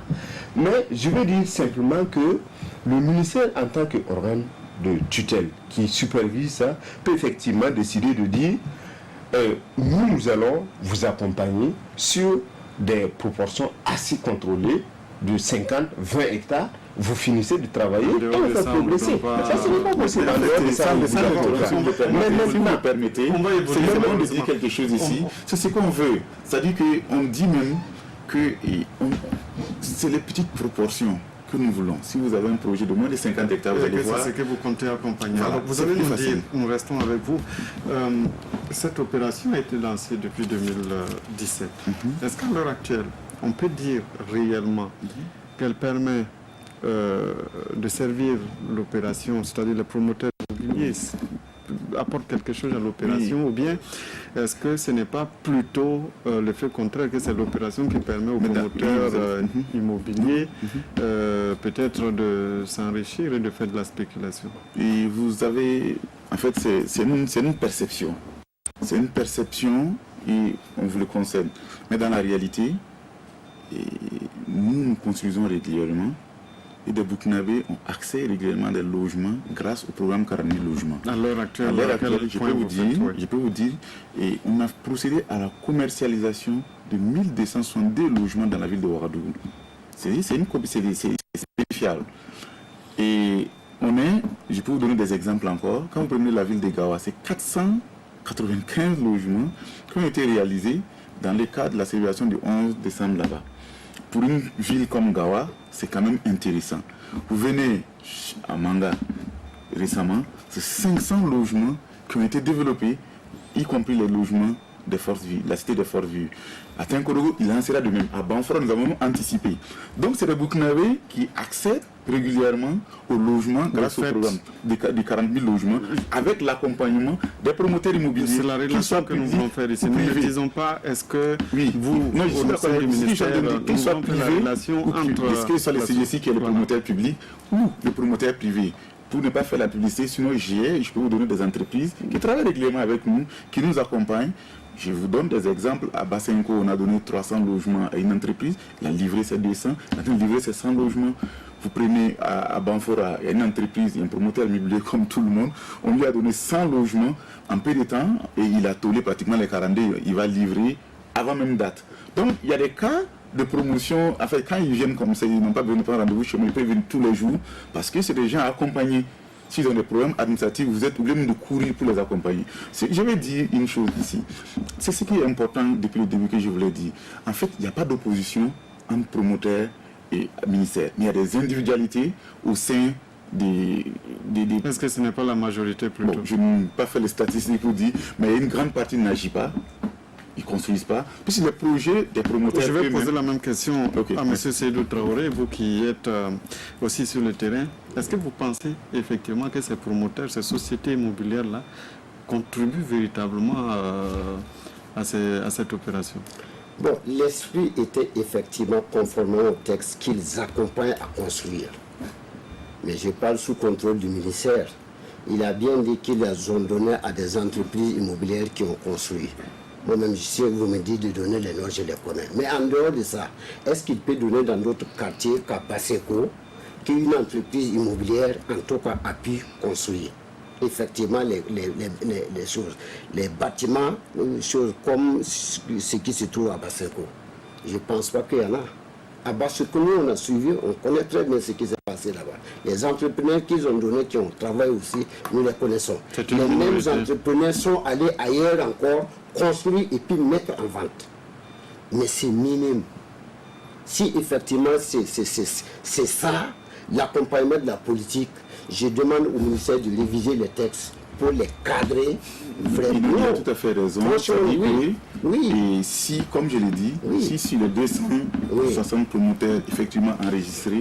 C: Mais je veux dire simplement que le ministère, en tant qu'organe de tutelle qui supervise ça, peut effectivement décider de dire nous allons vous accompagner sur des proportions assez contrôlées de 50, 20 hectares. Vous finissez de travailler et on fait progresser. Ça, ce n'est pas possible.
B: Mais si vous me permettez, c'est le moment de dire quelque chose ici. C'est ce qu'on veut. C'est-à-dire qu'on dit même que c'est les petites proportions que nous voulons. Si vous avez un projet de moins de 50 hectares, vous allez voir.
A: C'est ce que vous comptez accompagner.
B: Voilà,
A: alors, vous allez nous dire, nous restons avec vous. Cette opération a été lancée depuis 2017. Est-ce qu'à l'heure actuelle, on peut dire réellement qu'elle permet de servir l'opération, c'est-à-dire les promoteurs immobiliers apporte quelque chose à l'opération, ou bien est-ce que ce n'est pas plutôt l'effet contraire, que c'est l'opération qui permet aux promoteurs immobiliers peut-être de s'enrichir et de faire de la spéculation?
B: Et vous avez, en fait, c'est une perception. C'est une perception et on vous le concède. Mais dans la réalité, nous construisons régulièrement et des Burkinabés ont accès régulièrement à des logements grâce au programme 40 000 logements.
A: À l'heure actuelle,
B: je peux vous dire, et on a procédé à la commercialisation de 1262 logements dans la ville de Ouagadougou. C'est vérifiable. Et je peux vous donner des exemples encore. Quand vous prenez la ville de Gawa, c'est 495 logements qui ont été réalisés dans le cadre de la célébration du 11 décembre là-bas. Pour une ville comme Gawa, c'est quand même intéressant. Vous venez à Manga récemment, c'est 500 logements qui ont été développés, y compris les logements des forces vives, la cité des forces vives. À Tinkorogo, il en sera de même. À Banfra, nous avons anticipé. Donc, c'est les Burkinabés qui accèdent régulièrement au logement grâce au programme des 40 000 logements, avec l'accompagnement des promoteurs immobiliers.
A: C'est la relation que nous voulons faire ici. Nous ne disons pas, est-ce que vous,
B: non,
A: au sein du ministère,
B: qu'il soit privé,
A: la relation entre...
B: Est-ce que ce soit le CGC qui est le promoteur public ou le promoteur privé? Pour ne pas faire la publicité, sinon je peux vous donner des entreprises qui travaillent régulièrement avec nous, qui nous accompagnent. Je vous donne des exemples. À Basenko, on a donné 300 logements à une entreprise. Il a livré ses 200. Il a livré ses 100 logements. Vous prenez à Banfora, il y a une entreprise, il y a un promoteur immobilier comme tout le monde. On lui a donné 100 logements en peu de temps et il a tollé pratiquement les 42. Il va livrer avant même date. Donc, il y a des cas de promotion. En fait, quand ils viennent comme ça, ils n'ont pas besoin de prendre rendez-vous chez moi. Ils peuvent venir tous les jours parce que c'est des gens accompagnés. S'ils ont des problèmes administratifs, vous êtes obligé de courir pour les accompagner. Je vais dire une chose ici. C'est ce qui est important depuis le début que je voulais dire. En fait, il n'y a pas d'opposition entre promoteurs et ministère. Mais il y a des individualités au sein des...
A: Est-ce que ce n'est pas la majorité plutôt?
B: Bon, je n'ai pas fait les statistiques pour dire, mais une grande partie n'agit pas. Ils ne construisent pas. Puis les projets des promoteurs...
A: Je vais poser la même question à M. Seydou Traoré, vous qui êtes aussi sur le terrain. Est-ce que vous pensez effectivement que ces promoteurs, ces sociétés immobilières-là, contribuent véritablement à cette opération?
D: Bon, l'esprit était effectivement conformément au texte qu'ils accompagnent à construire. Mais je parle sous contrôle du ministère. Il a bien dit qu'ils ont donné à des entreprises immobilières qui ont construit. Moi-même, si vous me dites de donner les noms, je les connais. Mais en dehors de ça, est-ce qu'il peut donner dans d'autres quartiers qu'à Basenko, qu'une entreprise immobilière, en tout cas, a pu construire? Effectivement, les choses, les bâtiments, choses comme ce qui se trouve à Basenko. Je ne pense pas qu'il y en a. À Basenko, nous, on a suivi, on connaît très bien ce qui s'est passé là-bas. Les entrepreneurs qu'ils ont donnés, qui ont travaillé aussi, nous les connaissons. Les mêmes entrepreneurs sont allés ailleurs encore, construire et puis mettre en vente. Mais c'est minime. Si effectivement c'est ça, l'accompagnement de la politique, je demande au ministère de réviser les textes pour les cadrer vraiment.
B: Il a tout à fait raison.
D: Oui.
B: Et si, comme je l'ai dit, si sur les 260 promoteurs effectivement enregistrés,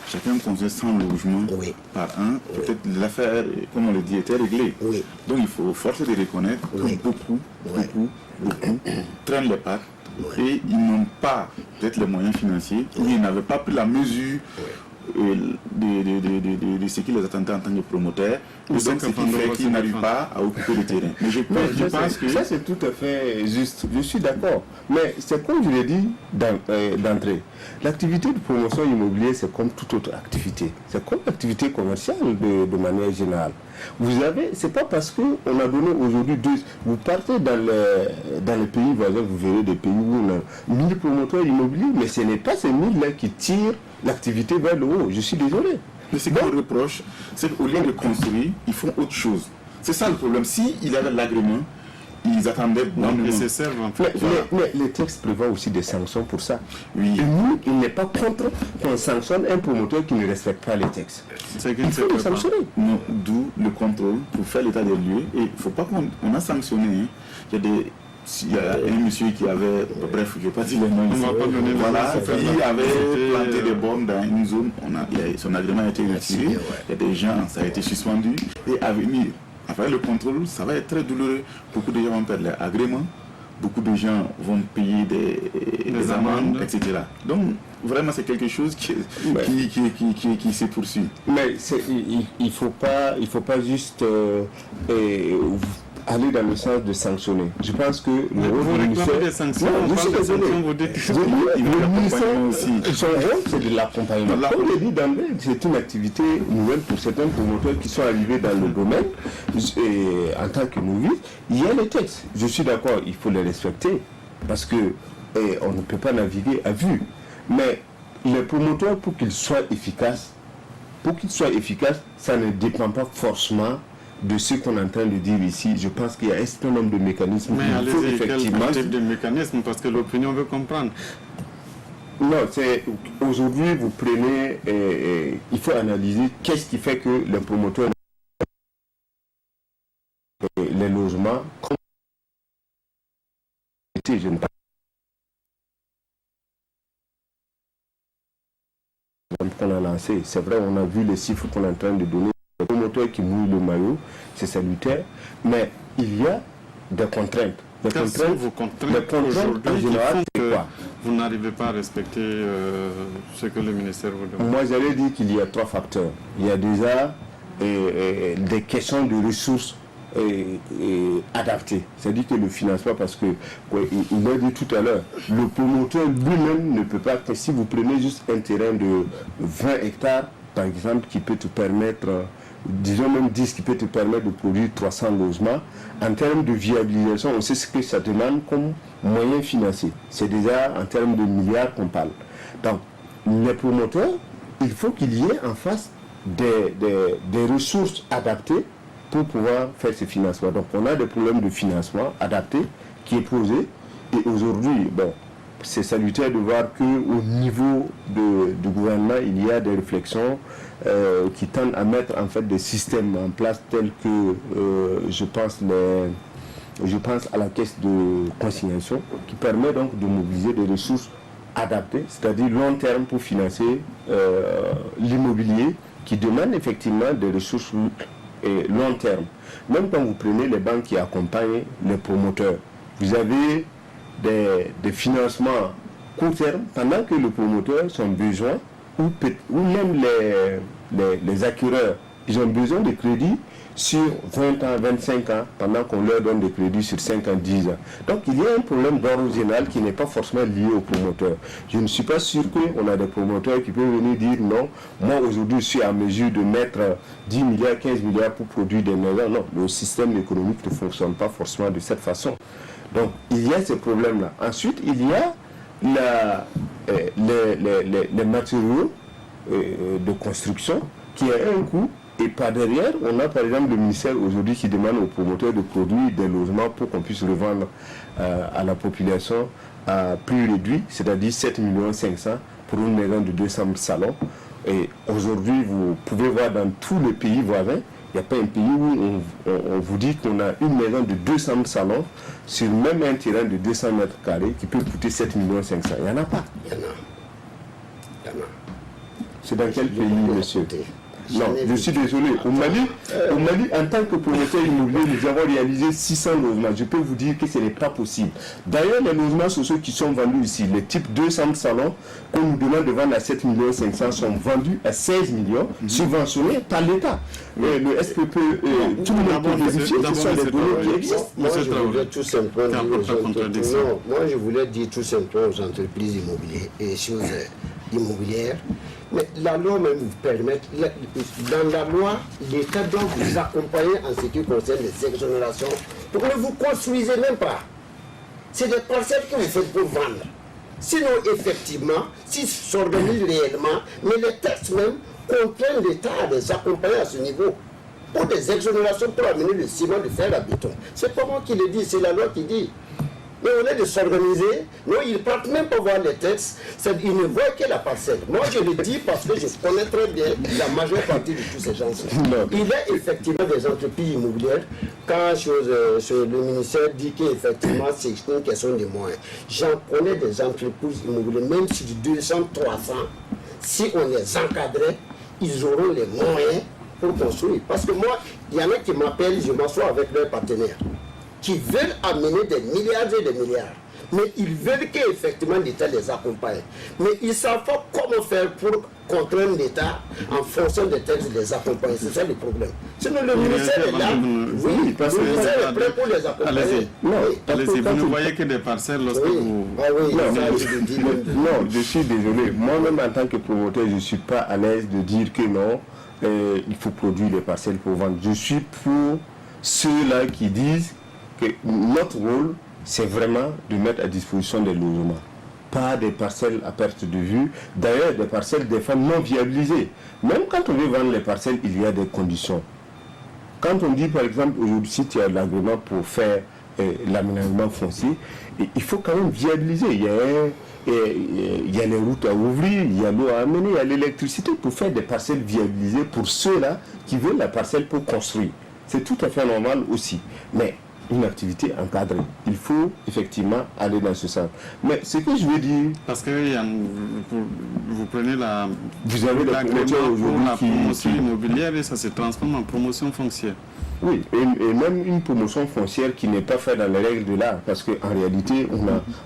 B: chacun construit 100 logements par an, peut-être l'affaire, comme on le dit, était réglée. Donc il faut forcer de reconnaître que beaucoup traînent les pattes et ils n'ont pas peut-être les moyens financiers, ou ils n'avaient pas pris la mesure de ce qui les attendait en tant que promoteurs, et donc ce qui fait qu'ils n'arrivent pas à occuper le terrain. Mais je pense que
C: ça c'est tout à fait juste, je suis d'accord, mais c'est comme je l'ai dit d'entrée, l'activité de promotion immobilière c'est comme toute autre activité, c'est comme l'activité commerciale de manière générale. Vous avez, c'est pas parce qu'on a donné aujourd'hui vous partez dans les pays voisins, vous verrez des pays où on a 1000 promoteurs immobiliers, mais ce n'est pas ces 1000 là qui tirent l'activité vers le haut, je suis désolé.
B: Mais ce qu'on reproche, c'est qu'au lieu de construire, ils font autre chose. C'est ça le problème. S'il avait l'agrément, ils attendaient
A: nécessaire.
C: Mais les textes prévoient aussi des sanctions pour ça.
B: Oui.
C: Et nous, il n'est pas contre qu'on sanctionne un promoteur qui ne respecte pas les textes.
A: C'est qu'il
C: il faut le sanctionner.
B: D'où le contrôle pour faire l'état des lieux. Et il ne faut pas qu'on a sanctionné. Hein. Il y a un monsieur qui avait, bref, je ne vais pas dire les noms ici, voilà, qui avait planté des bombes dans une zone, son agrément a été retiré, il y a des gens, ça a été suspendu, et à venir, après le contrôle, ça va être très douloureux. Beaucoup de gens vont perdre leur agrément, beaucoup de gens vont payer des amendes, etc. Donc, vraiment, c'est quelque chose qui se poursuit.
C: Mais il faut pas juste aller dans le sens de sanctionner. Je pense que le rôle du ministère...
A: des sanctions,
C: son rôle, c'est de l'accompagnement. Comme je l'ai dit d'emblée, c'est une activité nouvelle pour certains promoteurs qui sont arrivés dans le domaine. Et en tant que novice, il y a les textes. Je suis d'accord, il faut les respecter parce que on ne peut pas naviguer à vue. Mais les promoteurs, pour qu'ils soient efficaces, ça ne dépend pas forcément de ce qu'on est en train de dire ici. Je pense qu'il y a un certain nombre de mécanismes.
A: Mais allez-y, quel type de mécanisme? Parce que l'opinion veut comprendre.
C: Non, c'est aujourd'hui vous prenez, il faut analyser qu'est-ce qui fait que les promoteurs, les logements, je ne qu'on a lancé. C'est vrai, on a vu les chiffres qu'on est en train de donner. Les promoteurs qui mouillent le maillot, c'est salutaire, mais il y a des contraintes.
A: Quelles sont vos contraintes aujourd'hui qui font que vous n'arrivez pas à respecter ce que le ministère vous demande?
C: Moi, j'allais dire qu'il y a 3 facteurs. Il y a déjà des questions de ressources adaptées. C'est-à-dire que le financement, parce que, il l'a dit tout à l'heure, le promoteur lui-même ne peut pas, si vous prenez juste un terrain de 20 hectares, par exemple, qui peut te permettre, disons même 10, qui peut te permettre de produire 300 logements, en termes de viabilisation, on sait ce que ça demande comme moyen financier. C'est déjà en termes de milliards qu'on parle. Donc, les promoteurs, il faut qu'il y ait en face des ressources adaptées pour pouvoir faire ce financement. Donc, on a des problèmes de financement adaptés qui est posé. Et aujourd'hui, c'est salutaire de voir qu'au niveau du gouvernement, il y a des réflexions qui tendent à mettre en fait des systèmes en place tels que, je pense à la caisse de consignation, qui permet donc de mobiliser des ressources adaptées, c'est-à-dire long terme pour financer l'immobilier, qui demande effectivement des ressources long terme. Même quand vous prenez les banques qui accompagnent les promoteurs, vous avez des financements court terme pendant que le promoteur son besoin ou même les acquéreurs, ils ont besoin de crédits sur 20 ans, 25 ans, pendant qu'on leur donne des crédits sur 5 ans, 10 ans. Donc il y a un problème d'ordre général qui n'est pas forcément lié aux promoteurs. Je ne suis pas sûr qu'on a des promoteurs qui peuvent venir dire non, moi aujourd'hui je suis à mesure de mettre 10 milliards, 15 milliards pour produire des maisons. Non, le système économique ne fonctionne pas forcément de cette façon. Donc il y a ces problèmes-là. Ensuite, il y a les matériaux de construction qui a un coût. Et par derrière, on a par exemple le ministère aujourd'hui qui demande aux promoteurs de produire des logements pour qu'on puisse revendre à la population à prix réduit, c'est-à-dire 7 500 000 pour une maison de 200 salons. Et aujourd'hui, vous pouvez voir dans tous les pays voisins, il n'y a pas un pays où on vous dit qu'on a une maison de 200 salons sur même un terrain de 200 mètres carrés qui peut coûter 7 500 000. Il n'y en a pas.
D: Il y en a.
C: C'est dans quel pays, monsieur? Non, je suis désolé. Au Mali, en tant que promoteur immobilier, nous avons réalisé 600 logements. Je peux vous dire que ce n'est pas possible. D'ailleurs, les logements sociaux qui sont vendus ici, les types 200 salons qu'on nous demande de vendre à 7 500 000 sont vendus à 16 millions, subventionnés par l'État. Le SPP, tout le monde peut vérifier, ce sont des données qui existent.
D: Moi, je voulais dire tout simplement aux entreprises immobilières et choses immobilières. Mais la loi même vous permet, dans la loi, l'État doit vous accompagner en ce qui concerne les exonérations pour que vous ne construisez même pas. C'est des parcelles que vous faites pour vendre. Sinon, effectivement, s'ils s'organisent réellement, mais les textes même contraignent l'État à les accompagner à ce niveau. pour des exonérations pour amener le ciment, de faire la béton. C'est pas moi qui le dis, c'est la loi qui dit. Mais au lieu de s'organiser, non, ils ne partent même pas voir les textes, ils ne voient que la parcelle. Moi, je le dis parce que je connais très bien la majeure partie de tous ces gens. Il y a effectivement des entreprises immobilières. Quand le ministère dit qu'effectivement, c'est une question de moyens. J'en connais des entreprises immobilières, même si 200, 300, si on les encadrait, ils auront les moyens pour construire. Parce que moi, il y en a qui m'appellent, je m'assois avec leurs partenaires, qui veulent amener des milliards et des milliards. Mais ils veulent qu'effectivement l'État les accompagne. Mais ils ne savent pas comment faire pour contraindre l'État en fonction des textes les accompagner. C'est ça le problème. Sinon le ministère est là. Oui, parce que le ministère est prêt pour les accompagner.
A: Allez-y, vous ne voyez que des parcelles lorsque vous...
D: Ah oui,
C: non, je suis désolé. Moi-même en tant que promoteur, je ne suis pas à l'aise de dire que non, il faut produire les parcelles pour vendre. Je suis pour ceux-là qui disent que notre rôle, c'est vraiment de mettre à disposition des logements, pas des parcelles à perte de vue. D'ailleurs, des parcelles des femmes non viabilisées. Même quand on veut vendre les parcelles, il y a des conditions. Quand on dit, par exemple, aujourd'hui, si tu as l'agrément pour faire l'aménagement foncier, il faut quand même viabiliser. Il y a les routes à ouvrir, il y a l'eau à amener, il y a l'électricité pour faire des parcelles viabilisées pour ceux-là qui veulent la parcelle pour construire. C'est tout à fait normal aussi. Mais une activité encadrée. Il faut effectivement aller dans ce sens. Mais ce que je veux dire...
A: Parce que vous prenez la...
C: Vous avez des promoteurs aujourd'hui
A: pour la promotion immobilière et ça se transforme en promotion foncière.
C: Oui, et même une promotion foncière qui n'est pas faite dans les règles de l'art, parce qu'en réalité,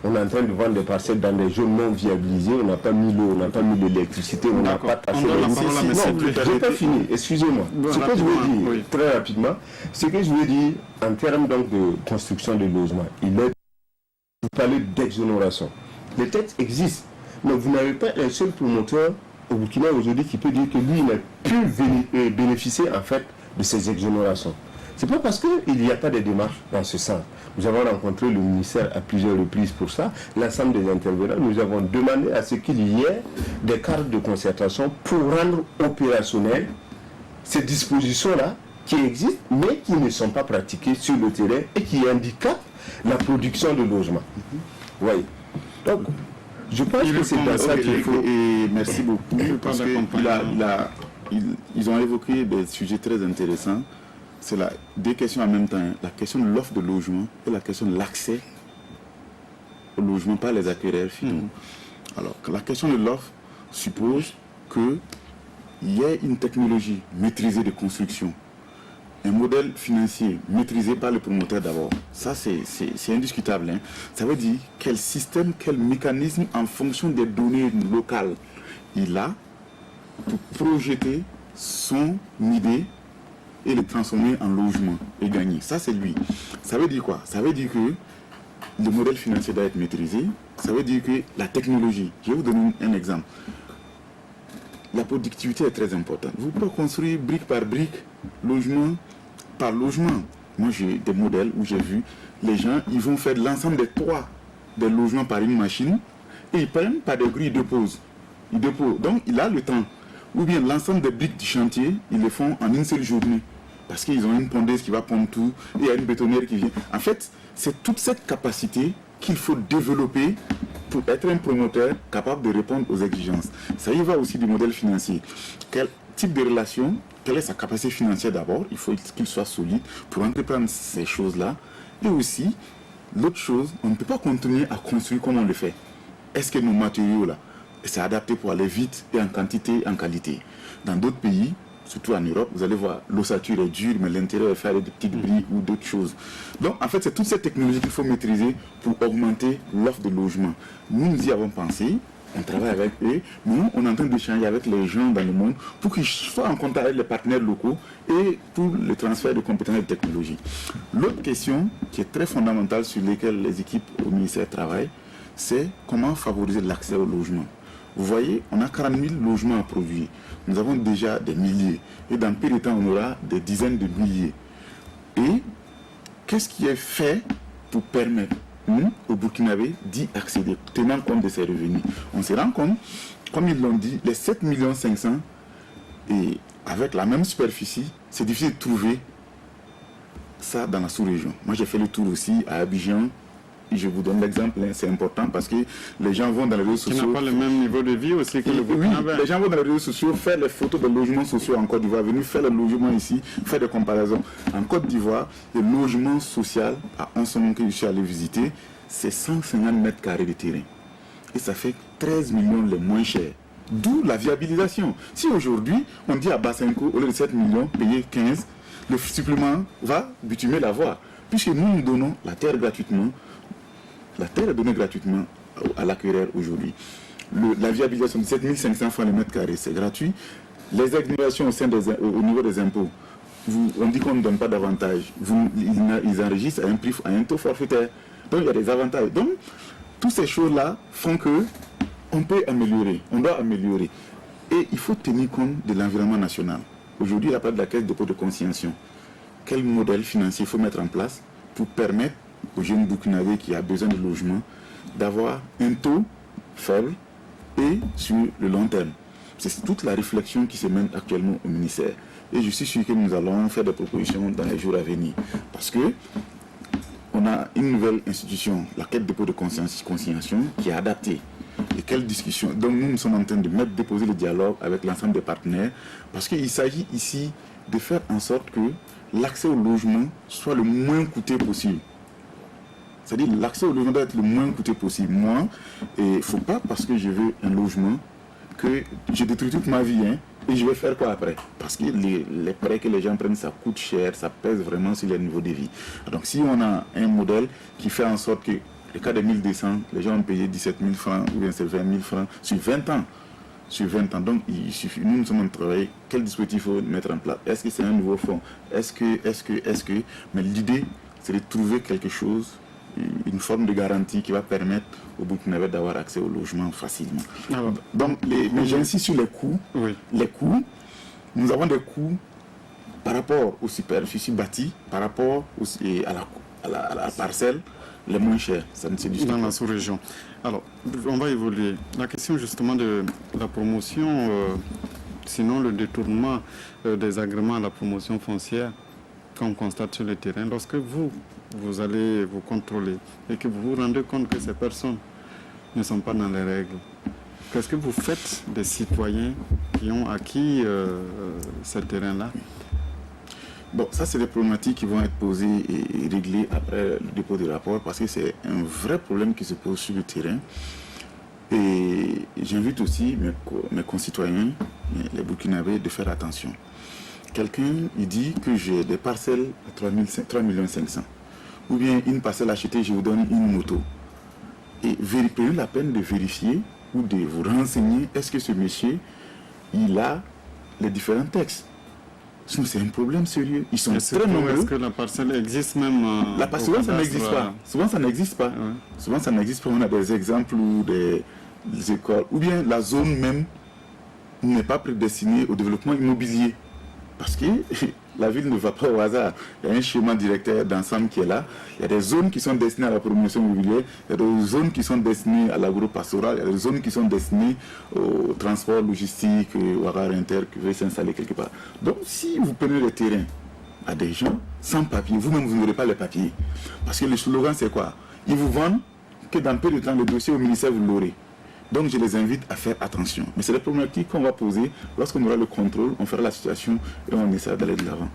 C: on est en train de vendre des parcelles dans des zones non viabilisées, on n'a pas mis l'eau, on n'a pas mis l'électricité, on n'a pas tassé les routes. Non, je n'ai pas fini, excusez-moi. Ce que je veux dire, oui, très rapidement, ce que je veux dire, en termes donc de construction de logements, vous parlez d'exonération. Les textes existent, mais vous n'avez pas un seul promoteur au Burkina aujourd'hui qui peut dire que lui, il n'a pu bénéficier en fait de ces exonérations. C'est pas parce qu'il n'y a pas de démarche dans ce sens. Nous avons rencontré le ministère à plusieurs reprises pour ça. L'ensemble des intervenants, nous avons demandé à ce qu'il y ait des cartes de concertation pour rendre opérationnelles ces dispositions-là qui existent, mais qui ne sont pas pratiquées sur le terrain et qui handicapent la production de logements. Oui. Donc, je pense que c'est dans ça qu'il faut...
B: Et merci beaucoup. Parce ils ont évoqué des sujets très intéressants. C'est deux questions en même temps. La question de l'offre de logement et la question de l'accès au logement par les acquéreurs finaux. Alors, la question de l'offre suppose qu'il y ait une technologie maîtrisée de construction, un modèle financier maîtrisé par le promoteur d'abord. Ça, c'est indiscutable. Hein. Ça veut dire quel système, quel mécanisme en fonction des données locales il a pour projeter son idée et le transformer en logement et gagner. Ça, c'est lui. Ça veut dire quoi? Ça veut dire que le modèle financier doit être maîtrisé. Ça veut dire que la technologie, je vais vous donner un exemple. La productivité est très importante. Vous pouvez construire brique par brique, logement par logement. Moi, j'ai des modèles où j'ai vu les gens, ils vont faire l'ensemble des toits des logements par une machine et ils prennent par des grilles de pause. Ils déposent. Donc, il a le temps. Ou bien l'ensemble des briques du chantier, ils le font en une seule journée. Parce qu'ils ont une pondeuse qui va pondre tout, et il y a une bétonnière qui vient. En fait, c'est toute cette capacité qu'il faut développer pour être un promoteur capable de répondre aux exigences. Ça y va aussi du modèle financier. Quel type de relation, quelle est sa capacité financière d'abord? Il faut qu'il soit solide pour entreprendre ces choses-là. Et aussi, l'autre chose, on ne peut pas continuer à construire comme on le fait. Est-ce que nos matériaux là, c'est adapté pour aller vite et en quantité et en qualité? Dans d'autres pays, surtout en Europe, vous allez voir, l'ossature est dure, mais l'intérieur est fait avec des petites brilles ou d'autres choses. Donc, en fait, c'est toute cette technologie qu'il faut maîtriser pour augmenter l'offre de logement. Nous y avons pensé, on travaille avec eux, mais nous, on est en train d'échanger avec les gens dans le monde pour qu'ils soient en contact avec les partenaires locaux et pour le transfert de compétences et de technologies. L'autre question, qui est très fondamentale sur laquelle les équipes au ministère travaillent, c'est comment favoriser l'accès au logement. Vous voyez, on a 40 000 logements à produire. Nous avons déjà des milliers. Et dans peu de temps, on aura des dizaines de milliers. Et qu'est-ce qui est fait pour permettre aux Burkinabés d'y accéder, tenant compte de ces revenus? On se rend compte, comme ils l'ont dit, les 7,5 millions et avec la même superficie, c'est difficile de trouver ça dans la sous-région. Moi, j'ai fait le tour aussi à Abidjan. Et je vous donne l'exemple, hein, c'est important parce que les gens vont dans les réseaux sociaux.
A: Qui n'a pas le même niveau de vie aussi que le Burkina.
B: Oui, les gens vont dans les réseaux sociaux faire les photos de logements sociaux en Côte d'Ivoire, venir faire le logement ici, faire des comparaisons. En Côte d'Ivoire, le logement social, à un seul moment que je suis allé visiter, c'est 150 mètres carrés de terrain. Et ça fait 13 millions les moins chers. D'où la viabilisation. Si aujourd'hui, on dit à Basenko, au lieu de 7 millions, payer 15, le supplément va bitumer la voie. Puisque nous donnons la terre gratuitement. La terre est donnée gratuitement à l'acquéreur aujourd'hui. La viabilisation de 7500 francs le mètre carré, c'est gratuit. Les exonérations au niveau des impôts, on dit qu'on ne donne pas d'avantages. Ils enregistrent à un taux forfaitaire. Donc il y a des avantages. Donc, toutes ces choses-là font qu'on peut améliorer, on doit améliorer. Et il faut tenir compte de l'environnement national. Aujourd'hui, il y a pas de la caisse de dépôt de consignation. Quel modèle financier il faut mettre en place pour permettre aux jeunes Burkinabés qui a besoin de logement d'avoir un taux faible et sur le long terme. C'est toute la réflexion qui se mène actuellement au ministère. Et je suis sûr que nous allons faire des propositions dans les jours à venir. Parce que on a une nouvelle institution, la caisse de dépôt de consignation, qui est adaptée. Et quelle discussion. Donc nous sommes en train de déposer le dialogue avec l'ensemble des partenaires. Parce qu'il s'agit ici de faire en sorte que l'accès au logement soit le moins coûteux possible. C'est-à-dire l'accès au logement doit être le moins coûteux possible. Moi, il ne faut pas parce que je veux un logement que je détruis toute ma vie. Et je vais faire quoi après? Parce que les prêts que les gens prennent, ça coûte cher, ça pèse vraiment sur les niveaux de vie. Donc si on a un modèle qui fait en sorte que le cas de 1200, les gens ont payé 17 000 francs ou bien c'est 20 000 francs sur 20 ans. Sur 20 ans. Donc il suffit, nous sommes en train de travailler, quel dispositif il faut mettre en place? Est-ce que c'est un nouveau fonds? Est-ce que... Mais l'idée, c'est de trouver quelque chose, une forme de garantie qui va permettre aux Burkinabés d'avoir accès au logement facilement. Alors, donc, mais j'insiste sur les coûts. Oui. Les coûts, nous avons des coûts par rapport aux superficies bâties, par rapport à la parcelle, les moins chers. Ça ne se discute pas.
A: Dans la sous-région. Alors, on va évoluer. La question justement de la promotion, sinon le détournement des agréments à la promotion foncière, qu'on constate sur le terrain, lorsque vous allez vous contrôler et que vous vous rendez compte que ces personnes ne sont pas dans les règles, qu'est-ce que vous faites des citoyens qui ont acquis ce terrain-là?
B: Bon, ça c'est des problématiques qui vont être posées et réglées après le dépôt du rapport parce que c'est un vrai problème qui se pose sur le terrain. Et j'invite aussi mes concitoyens, les Burkinabés, de faire attention. Quelqu'un, il dit que j'ai des parcelles à 3 500 000. Ou bien une parcelle achetée, je vous donne une moto. Et prenez la peine de vérifier ou de vous renseigner, est-ce que ce monsieur, il a les différents textes. Sinon, c'est un problème sérieux. Ils sont très nombreux.
A: Est-ce que la parcelle existe même
B: souvent, ça n'existe pas. Souvent, ça n'existe pas. Ouais. Souvent, ça n'existe pas. On a des exemples où des écoles, ou bien la zone même n'est pas prédestinée au développement immobilier. Parce que la ville ne va pas au hasard. Il y a un schéma directeur d'ensemble qui est là. Il y a des zones qui sont destinées à la promotion immobilière. Il y a des zones qui sont destinées à l'agro-pastoral. Il y a des zones qui sont destinées au transport logistique, au agro inter qui veut s'installer quelque part. Donc, si vous prenez le terrain à des gens sans papier, vous-même, vous n'aurez pas les papiers. Parce que le slogan, c'est quoi? Ils vous vendent que dans peu de temps, le dossier au ministère, vous l'aurez. Donc je les invite à faire attention. Mais c'est des problématiques qu'on va poser. Lorsqu'on aura le contrôle, on fera la situation et on essaie d'aller de l'avant.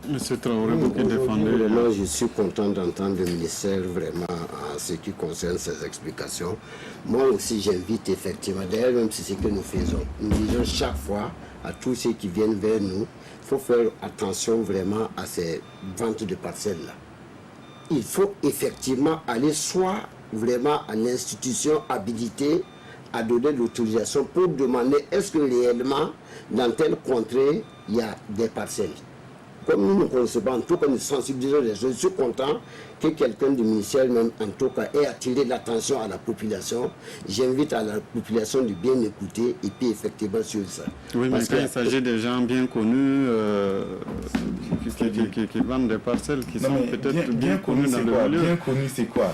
A: Monsieur Traoré, vous qui défendez...
D: Je suis content d'entendre le ministère vraiment en ce qui concerne ces explications. Moi aussi, j'invite effectivement, d'ailleurs même c'est ce que nous faisons. Nous disons chaque fois à tous ceux qui viennent vers nous, il faut faire attention vraiment à ces ventes de parcelles-là. Il faut effectivement aller soit vraiment à l'institution habilitée à donner l'autorisation pour demander est-ce que réellement dans telle contrée il y a des parcelles. Comme nous nous concevons, en tout cas nous sensibilisons les gens, je suis content que quelqu'un du ministère même en tout cas ait attiré l'attention à la population. J'invite à la population de bien écouter et puis effectivement sur ça.
A: Oui, mais quand il s'agit des gens bien connus qui vendent des parcelles qui sont peut-être bien connus dans le milieu.
B: Bien connus, c'est quoi?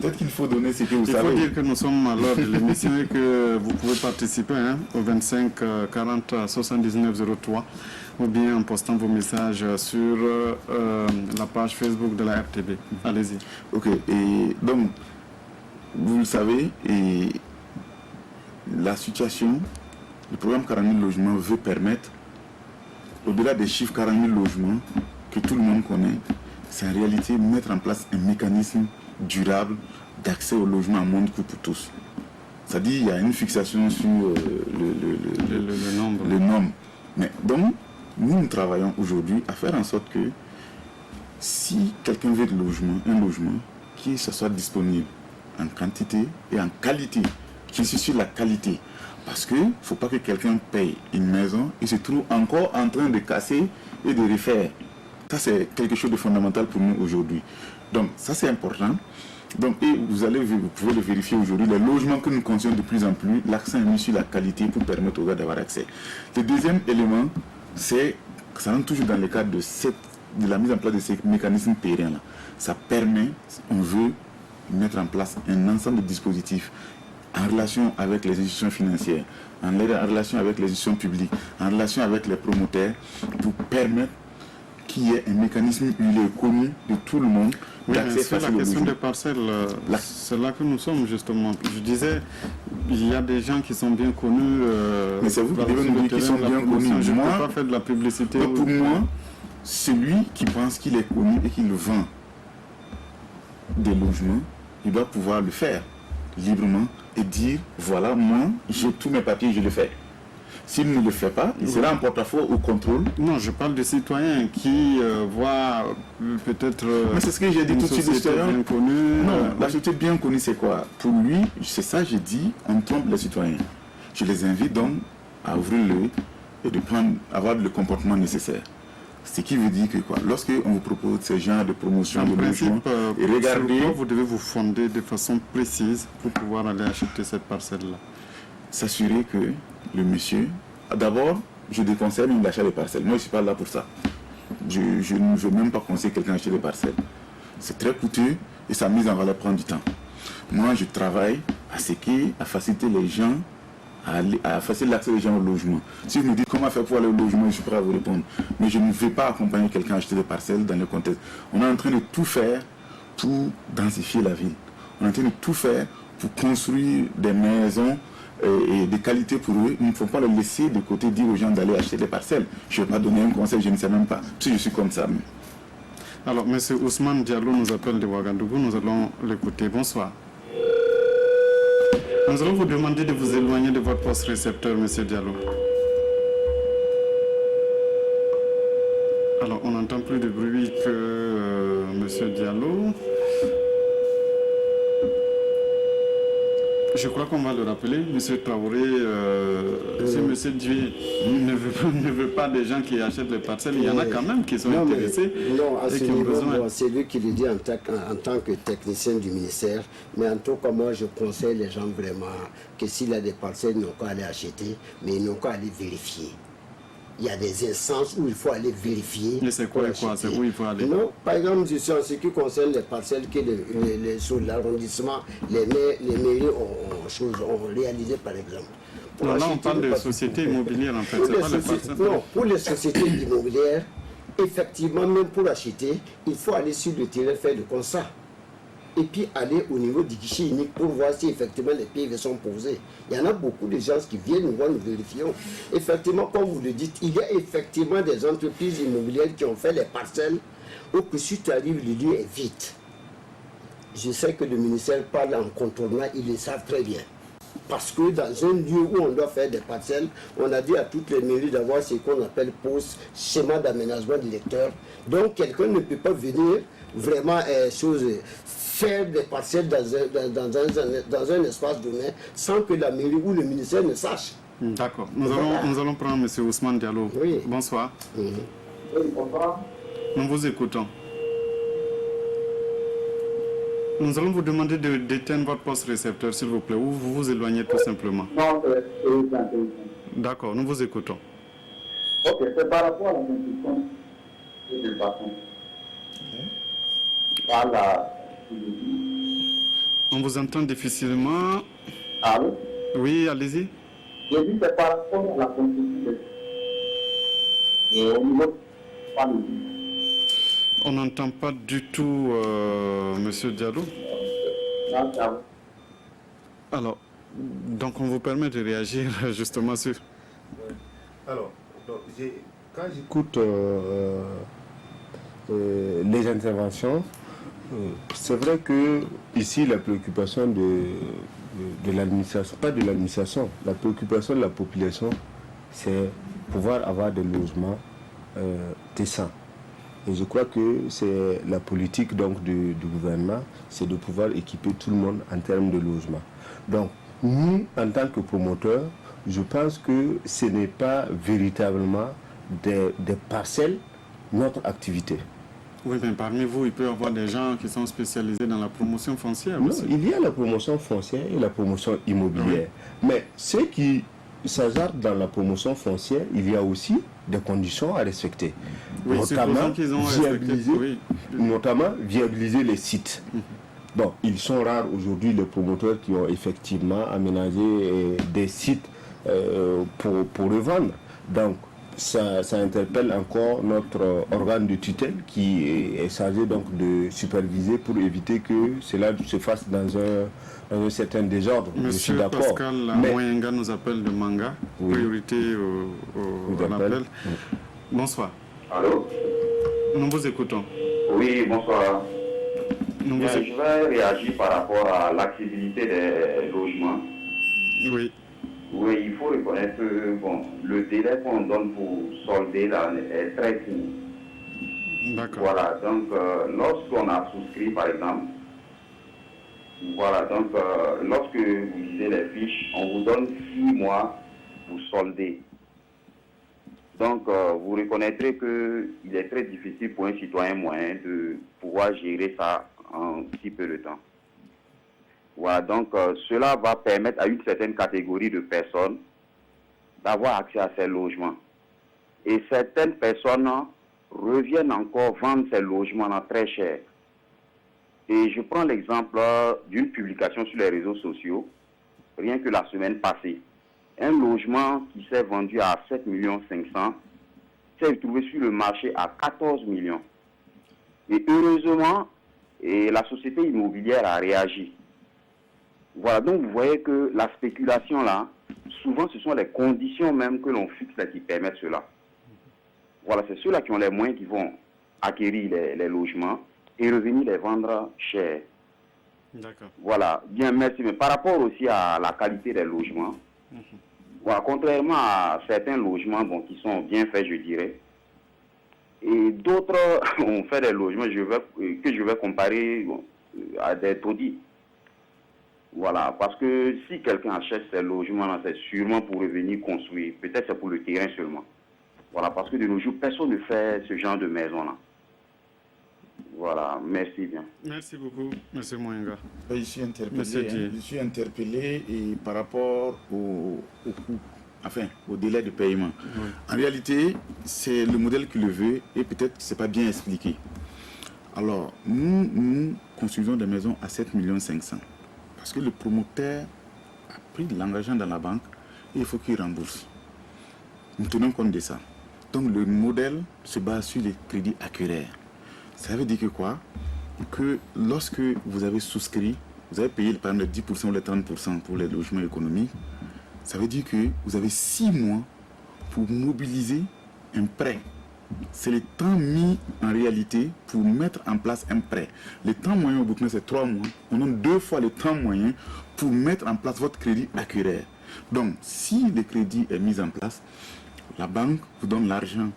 B: Peut-être qu'il faut donner ce que vous
A: savez. Il faut dire que nous sommes à l'heure de l'émission et que vous pouvez participer au 25 40 79 03 ou bien en postant vos messages sur la page Facebook de la RTB. Allez-y.
B: Ok. Et donc, vous le savez, et la situation, le programme 40 000 logements veut permettre, au-delà des chiffres 40 000 logements que tout le monde connaît, c'est en réalité mettre en place un mécanisme durable d'accès au logement à moindre coût pour tous. C'est-à-dire il y a une fixation sur le nombre. Mais donc, nous travaillons aujourd'hui à faire en sorte que si quelqu'un veut un logement, qu'il soit disponible en quantité et en qualité, qu'il soit sur la qualité. Parce qu'il ne faut pas que quelqu'un paye une maison et se trouve encore en train de casser et de refaire. Ça, c'est quelque chose de fondamental pour nous aujourd'hui. Donc, ça, c'est important. Donc, et vous pouvez le vérifier aujourd'hui, les logements que nous construisons de plus en plus, l'accent est mis sur la qualité pour permettre aux gars d'avoir accès. Le deuxième élément, c'est que ça rentre toujours dans le cadre de la mise en place de ces mécanismes pérennes-là. Ça permet, on veut mettre en place un ensemble de dispositifs en relation avec les institutions financières, en relation avec les institutions publiques, en relation avec les promoteurs, pour permettre qu'il y ait un mécanisme connu de tout le monde d'accès
A: facile au logement. La question des parcelles, c'est là que nous sommes justement. Je disais, il y a des gens qui sont bien connus.
B: Mais c'est vous qui devez nous dire qu'ils sont bien connus.
A: Je ne peux pas faire de la publicité.
B: Pour moi, celui qui pense qu'il est connu et qu'il vend des logements, il doit pouvoir le faire librement et dire, voilà, moi, j'ai tous mes papiers, je le fais. S'il ne le fait pas, il sera en porte-à-faux au contrôle.
A: Non, je parle de citoyens qui voient peut-être.
B: Mais c'est ce que j'ai dit tout de suite,
A: bien connue.
B: Non, la société bien connue, c'est quoi? Pour lui, c'est ça, j'ai dit, on trompe les citoyens. Je les invite donc à ouvrir l'œil et de avoir le comportement nécessaire. Ce qui veut dire que quoi, lorsque on vous propose ce genre de promotion de logement, et regardez,
A: vous devez vous fonder de façon précise pour pouvoir aller acheter cette parcelle-là.
B: S'assurer que le monsieur, d'abord, je déconseille même l'achat des parcelles. Moi, je ne suis pas là pour ça. Je ne veux même pas conseiller quelqu'un acheter des parcelles. C'est très coûteux et sa mise en valeur prend du temps. Moi, je travaille à faciliter les gens, à faciliter l'accès des gens au logement. Si vous me dites comment faire pour aller au logement, je suis prêt à vous répondre. Mais je ne vais pas accompagner quelqu'un à acheter des parcelles dans le contexte. On est en train de tout faire pour densifier la ville. On est en train de tout faire pour construire des maisons et des qualités pour eux. Il ne faut pas le laisser de côté, dire aux gens d'aller acheter des parcelles. Je ne vais pas donner un conseil, je ne sais même pas. Si je suis comme ça.
A: Alors, M. Ousmane Diallo nous appelle de Ouagadougou. Nous allons l'écouter. Bonsoir. Nous allons vous demander de vous éloigner de votre poste récepteur, M. Diallo. Alors, on n'entend plus de bruit que M. Diallo. Je crois qu'on va le rappeler, M. Traoré, si M. Dieu ne veut pas des gens qui achètent les parcelles, il y en a quand même qui sont intéressés.
D: Non, à ce niveau, c'est lui qui le dit en tant que technicien du ministère. Mais en tout cas, moi, je conseille les gens vraiment que s'il y a des parcelles, ils n'ont qu'à aller acheter, mais ils n'ont qu'à aller vérifier. Il y a des instances où il faut aller vérifier.
A: Mais c'est quoi? C'est où il faut aller?
D: Non, par exemple, en ce qui concerne les parcelles que sur l'arrondissement, les mairies ont réalisé, par exemple.
A: Non, là, on parle de sociétés immobilières, en fait. C'est pas les parcelles.
D: Non, pour les sociétés immobilières, effectivement, même pour acheter, il faut aller sur le terrain faire le constat. Et puis aller au niveau du guichet unique pour voir si effectivement les PV sont posés. Il y en a beaucoup de gens qui viennent nous voir, nous vérifions. Effectivement, comme vous le dites, il y a effectivement des entreprises immobilières qui ont fait les parcelles où que si tu arrives, le lieu est vide. Je sais que le ministère parle en contournant, ils le savent très bien. Parce que dans un lieu où on doit faire des parcelles, on a dit à toutes les mairies d'avoir ce qu'on appelle poste, schéma d'aménagement directeur. Donc quelqu'un ne peut pas venir vraiment faire des parcelles dans un espace donné sans que la mairie ou le ministère ne sache.
A: D'accord. Nous allons prendre M. Ousmane Diallo.
D: Oui.
A: Bonsoir.
E: Oui, bonsoir.
A: Nous vous écoutons. Nous allons vous demander d'éteindre votre poste récepteur, s'il vous plaît, ou vous vous éloignez tout simplement.
E: Non, c'est
A: D'accord, nous vous écoutons.
E: Ok, c'est par rapport à la construction des bâtons. Par la
A: On vous entend difficilement.
E: Allô?
A: Oui, allez-y.
E: J'ai dit que par rapport à la construction au niveau
A: On n'entend pas du tout Monsieur Diallo. Alors, donc on vous permet de réagir justement sur...
C: Alors, quand j'écoute les interventions, c'est vrai que ici la préoccupation de l'administration, pas de l'administration, la préoccupation de la population, c'est pouvoir avoir des logements décents. Et je crois que c'est la politique donc du gouvernement, c'est de pouvoir équiper tout le monde en termes de logement. Donc, nous, en tant que promoteurs, je pense que ce n'est pas véritablement des parcelles notre activité.
A: Oui, mais parmi vous, il peut y avoir des gens qui sont spécialisés dans la promotion foncière
C: Non,
A: aussi.
C: il y a la promotion foncière et la promotion immobilière. Oui. Mais ceux qui s'hasardent dans la promotion foncière, il y a aussi des conditions à respecter.
A: Oui,
C: notamment viabiliser les sites. Bon, ils sont rares aujourd'hui les promoteurs qui ont effectivement aménagé des sites pour revendre. Donc, ça interpelle encore notre organe de tutelle qui est chargé donc de superviser pour éviter que cela se fasse dans un certain désordre.
A: Monsieur Pascal Moyenga nous appelle de Manga, oui. Priorité à l'appel. Oui. Bonsoir.
F: Allô?
A: Nous vous écoutons.
F: Oui, bonsoir. Je vais réagir par rapport à l'accessibilité des logements.
A: Oui.
F: Oui, il faut reconnaître que le délai qu'on donne pour solder là est très court.
A: D'accord.
F: Voilà, donc lorsqu'on a souscrit par exemple, voilà, donc lorsque vous lisez les fiches, on vous donne 6 mois pour solder. Donc vous reconnaîtrez qu'il est très difficile pour un citoyen moyen de pouvoir gérer ça en si peu de temps. Voilà, donc cela va permettre à une certaine catégorie de personnes d'avoir accès à ces logements. Et certaines personnes reviennent encore vendre ces logements très cher. Et je prends l'exemple d'une publication sur les réseaux sociaux, rien que la semaine passée. Un logement qui s'est vendu à 7,5 millions s'est retrouvé sur le marché à 14 millions. Et heureusement, la société immobilière a réagi. Voilà, donc vous voyez que la spéculation là, souvent ce sont les conditions même que l'on fixe là qui permettent cela. Voilà, c'est ceux-là qui ont les moyens qui vont acquérir les logements et revenir les vendre cher.
A: D'accord.
F: Voilà, bien, merci. Mais par rapport aussi à la qualité des logements, voilà, contrairement à certains logements qui sont bien faits, je dirais, et d'autres ont fait des logements que je vais comparer à des taudis. Voilà, parce que si quelqu'un achète ces logements-là, c'est sûrement pour revenir construire. Peut-être c'est pour le terrain seulement. Voilà, parce que de nos jours, personne ne fait ce genre de maison-là. Voilà, merci bien.
A: Merci beaucoup, M. Moyenga.
B: Je suis interpellé et par rapport au coût, au délai de paiement. Oui. En réalité, c'est le modèle qui le veut et peut-être que ce n'est pas bien expliqué. Alors, nous construisons des maisons à 7,5 millions. Parce que le promoteur a pris de l'engagement dans la banque et il faut qu'il rembourse. Nous tenons compte de ça. Donc le modèle se base sur les crédits accuraires. Ça veut dire que quoi? Que lorsque vous avez souscrit, vous avez payé par exemple les 10% ou les 30% pour les logements économiques, ça veut dire que vous avez 6 mois pour mobiliser un prêt. C'est le temps mis en réalité pour mettre en place un prêt. Le temps moyen au Burkina, c'est 3 mois. On donne 2 fois le temps moyen pour mettre en place votre crédit accuraire. Donc, si le crédit est mis en place, la banque vous donne l'argent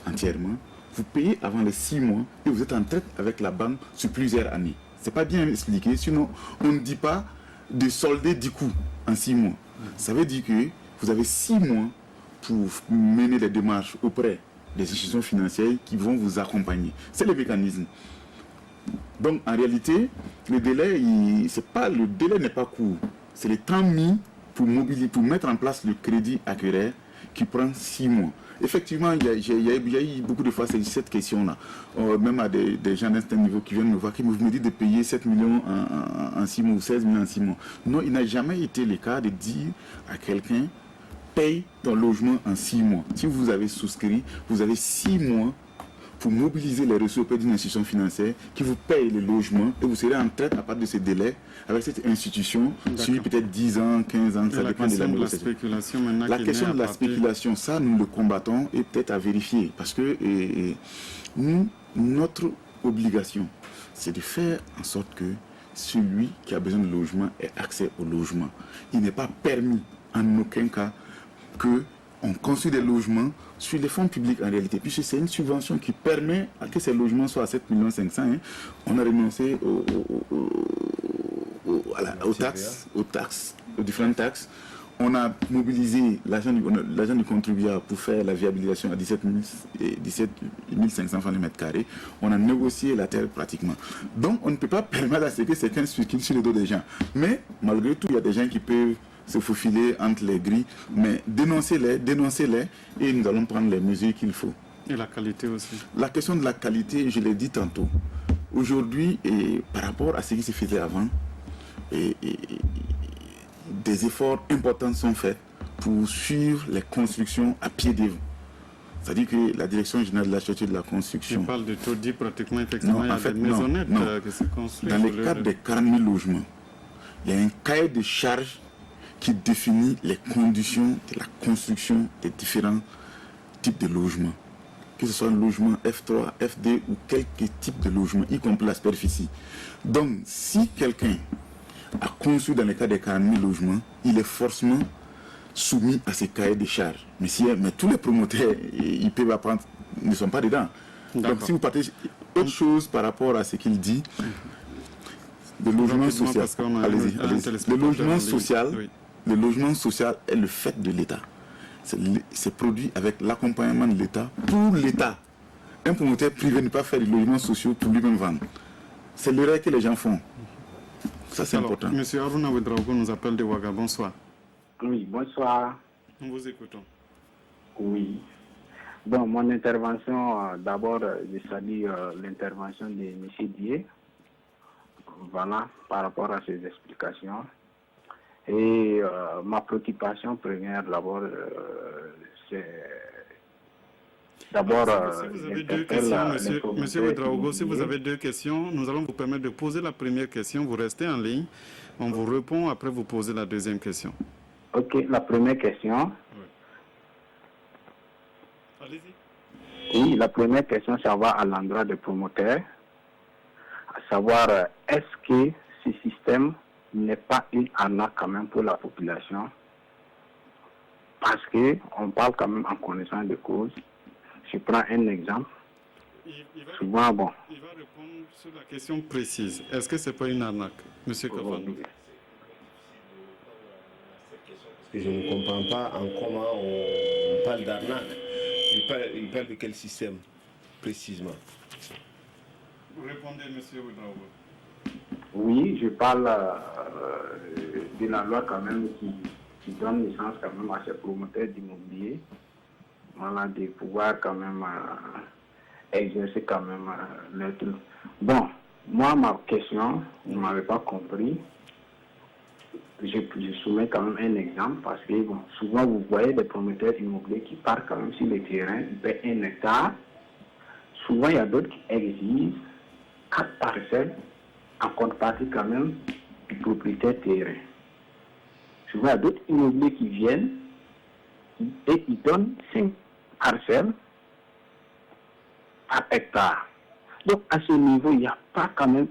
B: entièrement. Vous payez avant les 6 mois et vous êtes en traite avec la banque sur plusieurs années. Ce n'est pas bien expliqué, sinon on ne dit pas de solder du coup en 6 mois. Ça veut dire que vous avez 6 mois pour mener les démarches auprès des institutions financières qui vont vous accompagner. C'est le mécanisme. Donc en réalité, le délai n'est pas court. C'est le temps mis pour mettre en place le crédit accuraire qui prend 6 mois. Effectivement, il y a eu beaucoup de fois cette question-là. Même à des gens d'un certain niveau qui viennent me voir, qui me disent de payer 7 millions en 6 mois ou 16 millions en 6 mois. Non, il n'a jamais été le cas de dire à quelqu'un, paye ton logement en 6 mois. Si vous avez souscrit, vous avez 6 mois pour mobiliser les ressources auprès d'une institution financière qui vous paye le logement et vous serez en traite à partir de ce délai avec cette institution sur peut-être 10 ans, 15 ans, ça dépend de la négociation. La question de la spéculation, ça nous le combattons et peut-être à vérifier parce que nous, notre obligation, c'est de faire en sorte que celui qui a besoin de logement ait accès au logement. Il n'est pas permis en aucun cas qu'on construit des logements sur les fonds publics en réalité, puisque c'est une subvention qui permet à que ces logements soient à 7,5 millions. On a renoncé aux taxes, aux différentes taxes. On a mobilisé l'argent du contribuable pour faire la viabilisation à 17 500 francs le mètre carré. On a négocié la terre pratiquement. Donc on ne peut pas permettre à ce que quelqu'un spécule sur le dos des gens. Mais malgré tout, il y a des gens qui peuvent se faufiler entre les grilles, mais dénoncez-les, et nous allons prendre les mesures qu'il faut.
A: Et la qualité aussi. La
B: question de la qualité, je l'ai dit tantôt. Aujourd'hui, par rapport à ce qui se faisait avant, des efforts importants sont faits pour suivre les constructions à pied d'œuvre. C'est-à-dire que la direction générale de l'architecture de la construction...
A: On parle de taudis pratiquement, effectivement, il y a des maisonnettes qui se construisent.
B: Dans le cadre des 40 000 logements, il y a un cahier de charges qui définit les conditions de la construction des différents types de logements. Que ce soit un logement F3, F2 ou quelque type de logement, y compris la superficie. Donc, si quelqu'un a conçu dans le cadre des 40 000 logements, il est forcément soumis à ces cahiers de charges. Mais tous les promoteurs, ils peuvent apprendre, ne sont pas dedans. Donc, si vous partagez autre chose par rapport à ce qu'il dit, le logement social, le logement social est le fait de l'État. C'est produit avec l'accompagnement de l'État pour l'État. Un promoteur privé ne peut pas faire des logements sociaux pour lui-même vendre. C'est l'erreur que les gens font. Ça, c'est important.
A: Monsieur Aruna Ouedraogo nous appelle de Ouaga. Bonsoir.
E: Oui, bonsoir.
A: Nous vous écoutons.
E: Oui. Bon, mon intervention, d'abord, je salue l'intervention de M. Dié. Voilà, par rapport à ses explications. Et ma préoccupation première, d'abord, c'est... D'abord,
A: si vous avez deux questions, monsieur Ouedraogo, si vous avez deux questions, nous allons vous permettre de poser la première question. Vous restez en ligne. On vous répond, après vous posez la deuxième question.
E: Ok, la première question.
A: Oui. Allez-y.
E: Oui, la première question, ça va à l'endroit des promoteurs. À savoir, est-ce que ce système n'est pas une arnaque quand même pour la population? Parce qu'on parle quand même en connaissance de cause. Je prends un exemple. Souvent, bon.
A: Il va répondre sur la question précise. Est-ce que ce n'est pas une arnaque, monsieur Kavando?
C: Je ne comprends pas en comment on parle d'arnaque. Il parle de quel système, précisément?
A: Vous répondez, monsieur Ouedraogo.
E: Oui, je parle de la loi quand même qui donne naissance quand même à ces promoteurs d'immobilier. Voilà, de pouvoir quand même exercer quand même le truc. Bon, moi, ma question, vous ne m'avez pas compris. Je soumets quand même un exemple parce que bon, souvent vous voyez des promoteurs immobiliers qui partent quand même sur le terrain, ils paient 1 hectare. Souvent, il y a d'autres qui exigent 4 parcelles en contrepartie quand même du propriétaire terrain. Souvent, il y a d'autres immobiliers qui viennent et ils donnent 5 parcelles par hectare. Donc, à ce niveau, il n'y a pas quand même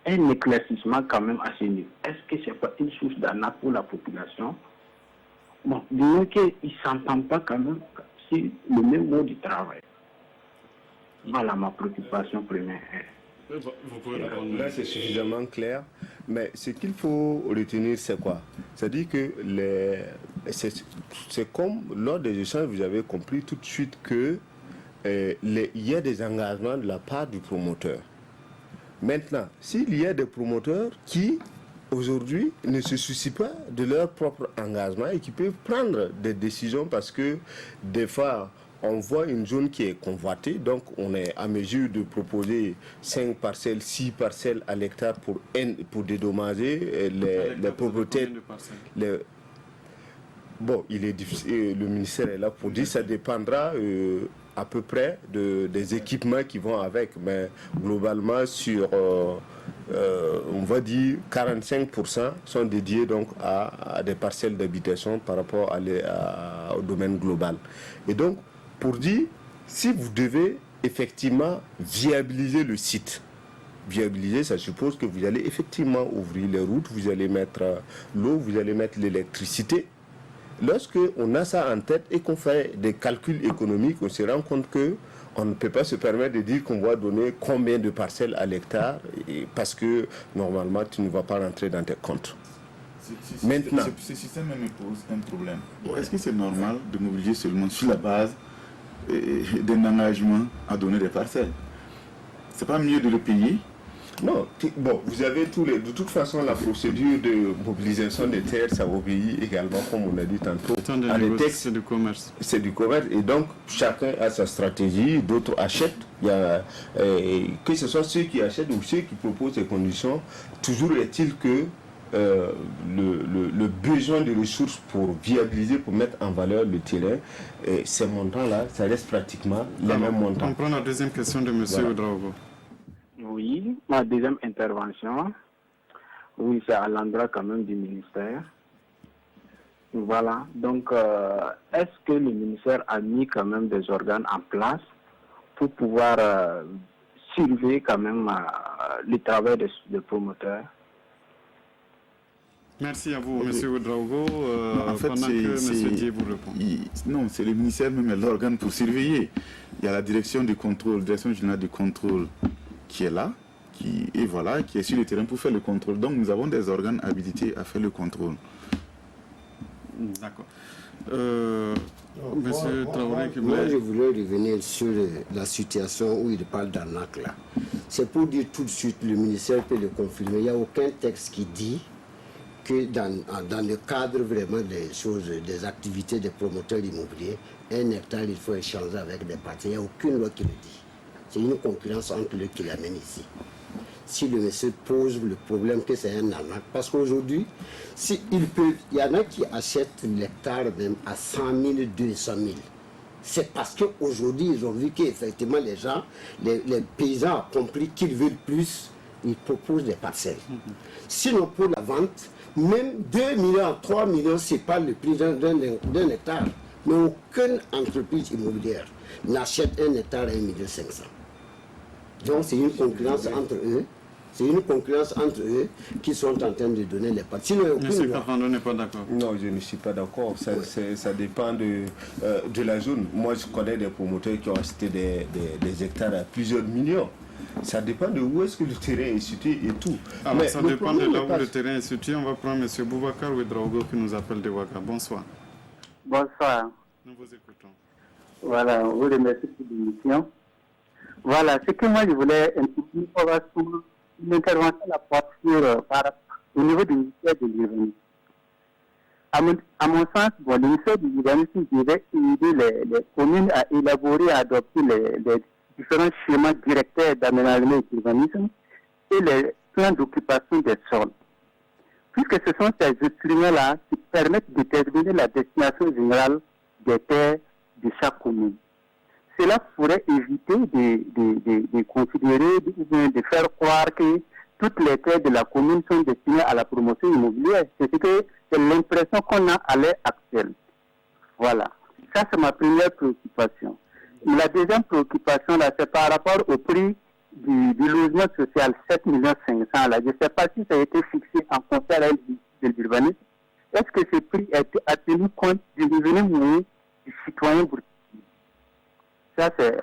E: un éclaircissement quand même à ce niveau. Est-ce que ce n'est pas une source d'arnaque pour la population? Bon, disons qu'ils ne s'entendent pas quand même sur le même mode du travail. Voilà ma préoccupation première.
A: Vous pouvez répondre.
C: Là, c'est suffisamment clair. Mais ce qu'il faut retenir, c'est quoi? C'est-à-dire que c'est comme lors des échanges, vous avez compris tout de suite que il y a des engagements de la part du promoteur. Maintenant, s'il y a des promoteurs qui aujourd'hui ne se soucient pas de leur propre engagement et qui peuvent prendre des décisions parce que des fois, on voit une zone qui est convoitée, donc on est à mesure de proposer 5 parcelles, 6 parcelles à l'hectare pour dédommager les propriétaires. Bon, il est difficile, le ministère est là pour dire, ça dépendra à peu près des équipements qui vont avec, mais globalement sur, on va dire, 45% sont dédiés donc à des parcelles d'habitation par rapport au domaine global. Et donc, pour dire, si vous devez effectivement viabiliser le site, viabiliser, ça suppose que vous allez effectivement ouvrir les routes, vous allez mettre l'eau, vous allez mettre l'électricité. Lorsque on a ça en tête et qu'on fait des calculs économiques, on se rend compte que on ne peut pas se permettre de dire qu'on va donner combien de parcelles à l'hectare parce que normalement tu ne vas pas rentrer dans tes comptes. Maintenant,
B: ce système me pose un problème. Est-ce que c'est normal de mobiliser seulement sur la base d'un engagement à donner des parcelles? C'est pas mieux de le payer?
C: Non, bon, vous avez de toute façon la procédure de mobilisation des terres, ça obéit également, comme on a dit tantôt, à des textes.
A: C'est du commerce.
C: C'est du commerce et donc chacun a sa stratégie, d'autres achètent. Que ce soit ceux qui achètent ou ceux qui proposent des conditions, toujours est-il que le besoin de ressources pour viabiliser, pour mettre en valeur le terrain, ces montants-là, ça reste pratiquement les mêmes montants.
A: On prend la deuxième question de M. Ouedraogo.
E: Oui, ma deuxième intervention, oui, c'est à l'endroit quand même du ministère. Voilà, donc est-ce que le ministère a mis quand même des organes en place pour pouvoir surveiller quand même le travail des promoteurs?
A: Merci à vous, M. Ouedraogo.
B: En fait,
A: pendant que M. Dié vous répond.
B: Non, c'est le ministère même l'organe pour surveiller. Il y a la direction du contrôle, direction générale du contrôle qui est là, qui est sur le terrain pour faire le contrôle. Donc nous avons des organes habilités à faire le contrôle.
A: D'accord. Monsieur Traoré,
D: moi, je voulais revenir sur la situation où il parle d'arnaque là. C'est pour dire tout de suite, le ministère peut le confirmer. Il n'y a aucun texte qui dit que dans le cadre vraiment des choses, des activités des promoteurs immobiliers, 1 hectare, il faut échanger avec des parties. Il n'y a aucune loi qui le dit. C'est une concurrence entre eux qui l'amène ici. Si le monsieur pose le problème que c'est un arnaque, parce qu'aujourd'hui, il y en a qui achètent l'hectare même à 100 000, 200 000. C'est parce qu'aujourd'hui, ils ont vu qu'effectivement les gens, les paysans ont compris qu'ils veulent plus, ils proposent des parcelles. Sinon, pour la vente, même 2 millions, 3 millions, ce n'est pas le prix d'un hectare. Mais aucune entreprise immobilière n'achète un hectare à 1 500 000. Donc c'est une concurrence entre eux. C'est une concurrence entre eux qui sont en train de donner les parts. Sinon,
A: M. Carpando n'est pas d'accord.
C: Non, je ne suis pas d'accord. Ça dépend de la zone. Moi, je connais des promoteurs qui ont acheté des hectares à plusieurs millions. Ça dépend de où est-ce que le terrain est situé et tout.
A: Mais ça dépend de là où le terrain est situé. On va prendre M. Boubacar Ouedraogo qui nous appelle de Ouaga. Bonsoir.
G: Bonsoir.
A: Nous vous écoutons.
G: Voilà, on vous remercie pour l'émission. Voilà, ce que moi je voulais intervenir sur une intervention à la porte au niveau du ministère de l'urbanisme. À mon sens, le ministère de l'urbanisme devait aider les communes à élaborer et à adopter les différents schémas directeurs d'aménagement et d'urbanisme et les plans d'occupation des sols. Puisque ce sont ces instruments-là qui permettent de déterminer la destination générale des terres de chaque commune. Cela pourrait éviter de considérer, de faire croire que toutes les terres de la commune sont destinées à la promotion immobilière. C'est l'impression qu'on a à l'heure actuelle. Voilà. Ça, c'est ma première préoccupation. La deuxième préoccupation, là, c'est par rapport au prix du logement social, 7 500 000. Là. Je ne sais pas si ça a été fixé en concert avec de l'urbanisme. Est-ce que ce prix a tenu compte du revenu moyen du citoyen burkinabé? Ça, c'est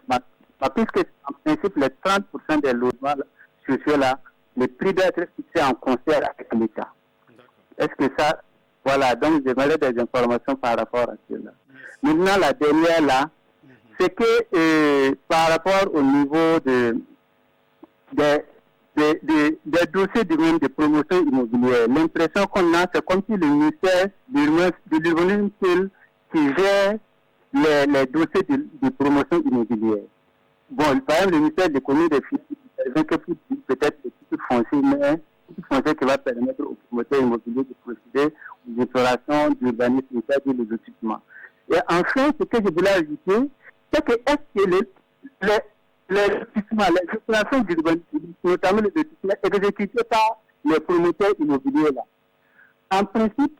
G: puisque en principe, les 30% des logements sociaux là, le prix doit être fixé en concert avec l'État. Est-ce que ça, voilà, donc j'aimerais des informations par rapport à cela. Maintenant, la dernière là, c'est que par rapport au niveau des des dossiers de promotion immobilière. L'impression qu'on a, c'est comme si le ministère de l'urbanisme qui gère les dossiers de promotion immobilière. Bon, par exemple, le ministère de l'économie des finances, peut-être le titre foncier, mais le titre foncier qui va permettre aux promoteurs immobiliers de procéder aux opérations d'urbanisme, c'est-à-dire les équipements. Et enfin, ce que je voulais ajouter, c'est que est-ce que les opérations d'urbanisme, notamment les équipements, exécutées par les promoteurs immobiliers là, en principe,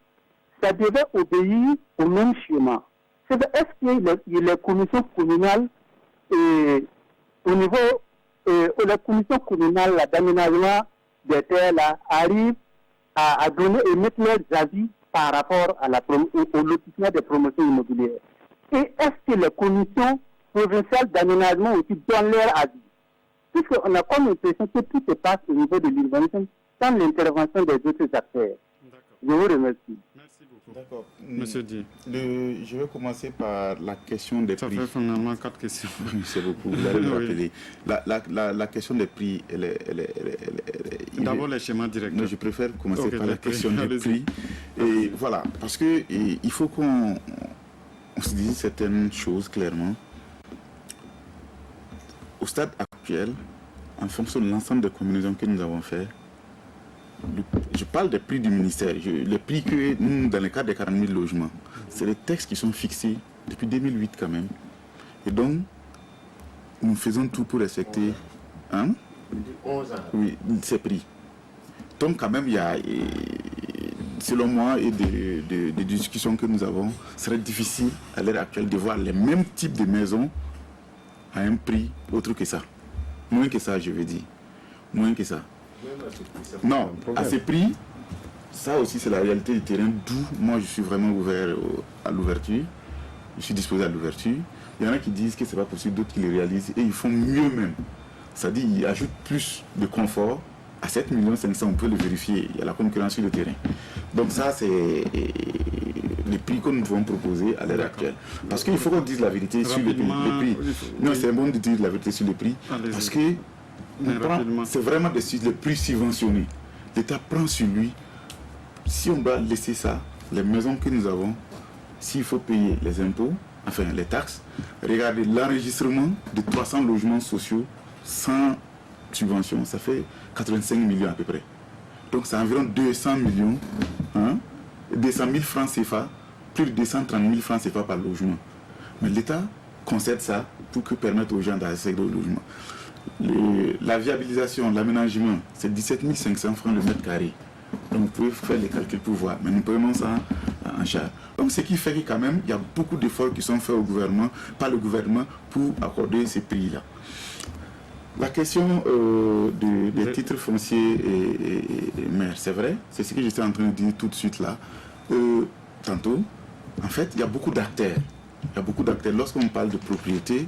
G: ça devait obéir au même schéma. Est-ce que les commissions communales au niveau la commission communale d'aménagement des terres là, arrive à donner et mettre leurs avis par rapport à au lotissement des promotions immobilières. Et est-ce que les commissions provinciales d'aménagement aussi donnent leur avis? Puisqu'on a comme l'impression que tout se passe au niveau de l'urbanisme sans l'intervention des autres acteurs. Je vous remercie.
A: Merci beaucoup.
B: D'accord.
A: Monsieur Di.
B: Je vais commencer par la question des prix.
A: Ça fait finalement 4 questions.
B: C'est beaucoup, vous allez me rappeler. La question des prix,
A: D'abord les schémas directeurs.
B: Non, je préfère commencer par la question des prix. Et voilà, parce que il faut qu'on se dise certaines choses clairement. Au stade actuel, en fonction de l'ensemble des combinaisons que nous avons faites, je parle des prix du ministère, les prix que nous, dans le cadre des 40 000 logements, c'est les textes qui sont fixés depuis 2008 quand même. Et donc, nous faisons tout pour respecter
C: 11 ans.
B: Oui, ces prix. Donc quand même, il y a, selon moi, et des discussions que nous avons, ce serait difficile à l'heure actuelle de voir les mêmes types de maisons à un prix autre que ça. Moins que ça, je veux dire. Moins que ça. Non, à ces prix, ça aussi c'est la réalité du terrain, d'où moi je suis vraiment ouvert à l'ouverture. Je suis disposé à l'ouverture. Il y en a qui disent que c'est pas possible, d'autres qui le réalisent et ils font mieux même. C'est-à-dire qu'ils ajoutent plus de confort. À 7 500 000, on peut le vérifier. Il y a la concurrence sur le terrain. Donc ça, c'est les prix que nous devons proposer à l'heure actuelle. Parce qu'il faut qu'on dise la vérité sur les prix. Non, c'est bon de dire la vérité sur les prix. Parce que c'est vraiment les prix subventionnés. L'État prend sur lui. Si on doit laisser ça, les maisons que nous avons, s'il faut payer les impôts, enfin les taxes, regardez l'enregistrement de 300 logements sociaux sans subvention, ça fait 85 millions à peu près. Donc c'est environ 200 millions, 200 000 francs CFA, plus de 230 000 francs CFA par logement. Mais l'État concède ça pour permettre aux gens d'accéder au logement. La viabilisation, l'aménagement, c'est 17 500 francs le mètre carré. Donc vous pouvez faire les calculs pour voir, mais nous prenons ça en charge. Donc ce qui fait que quand même, il y a beaucoup d'efforts qui sont faits au gouvernement, par le gouvernement, pour accorder ces prix-là. La question des titres fonciers et maires, c'est vrai, c'est ce que j'étais en train de dire tout de suite là. Tantôt, en fait, il y a beaucoup d'acteurs. Lorsqu'on parle de propriété,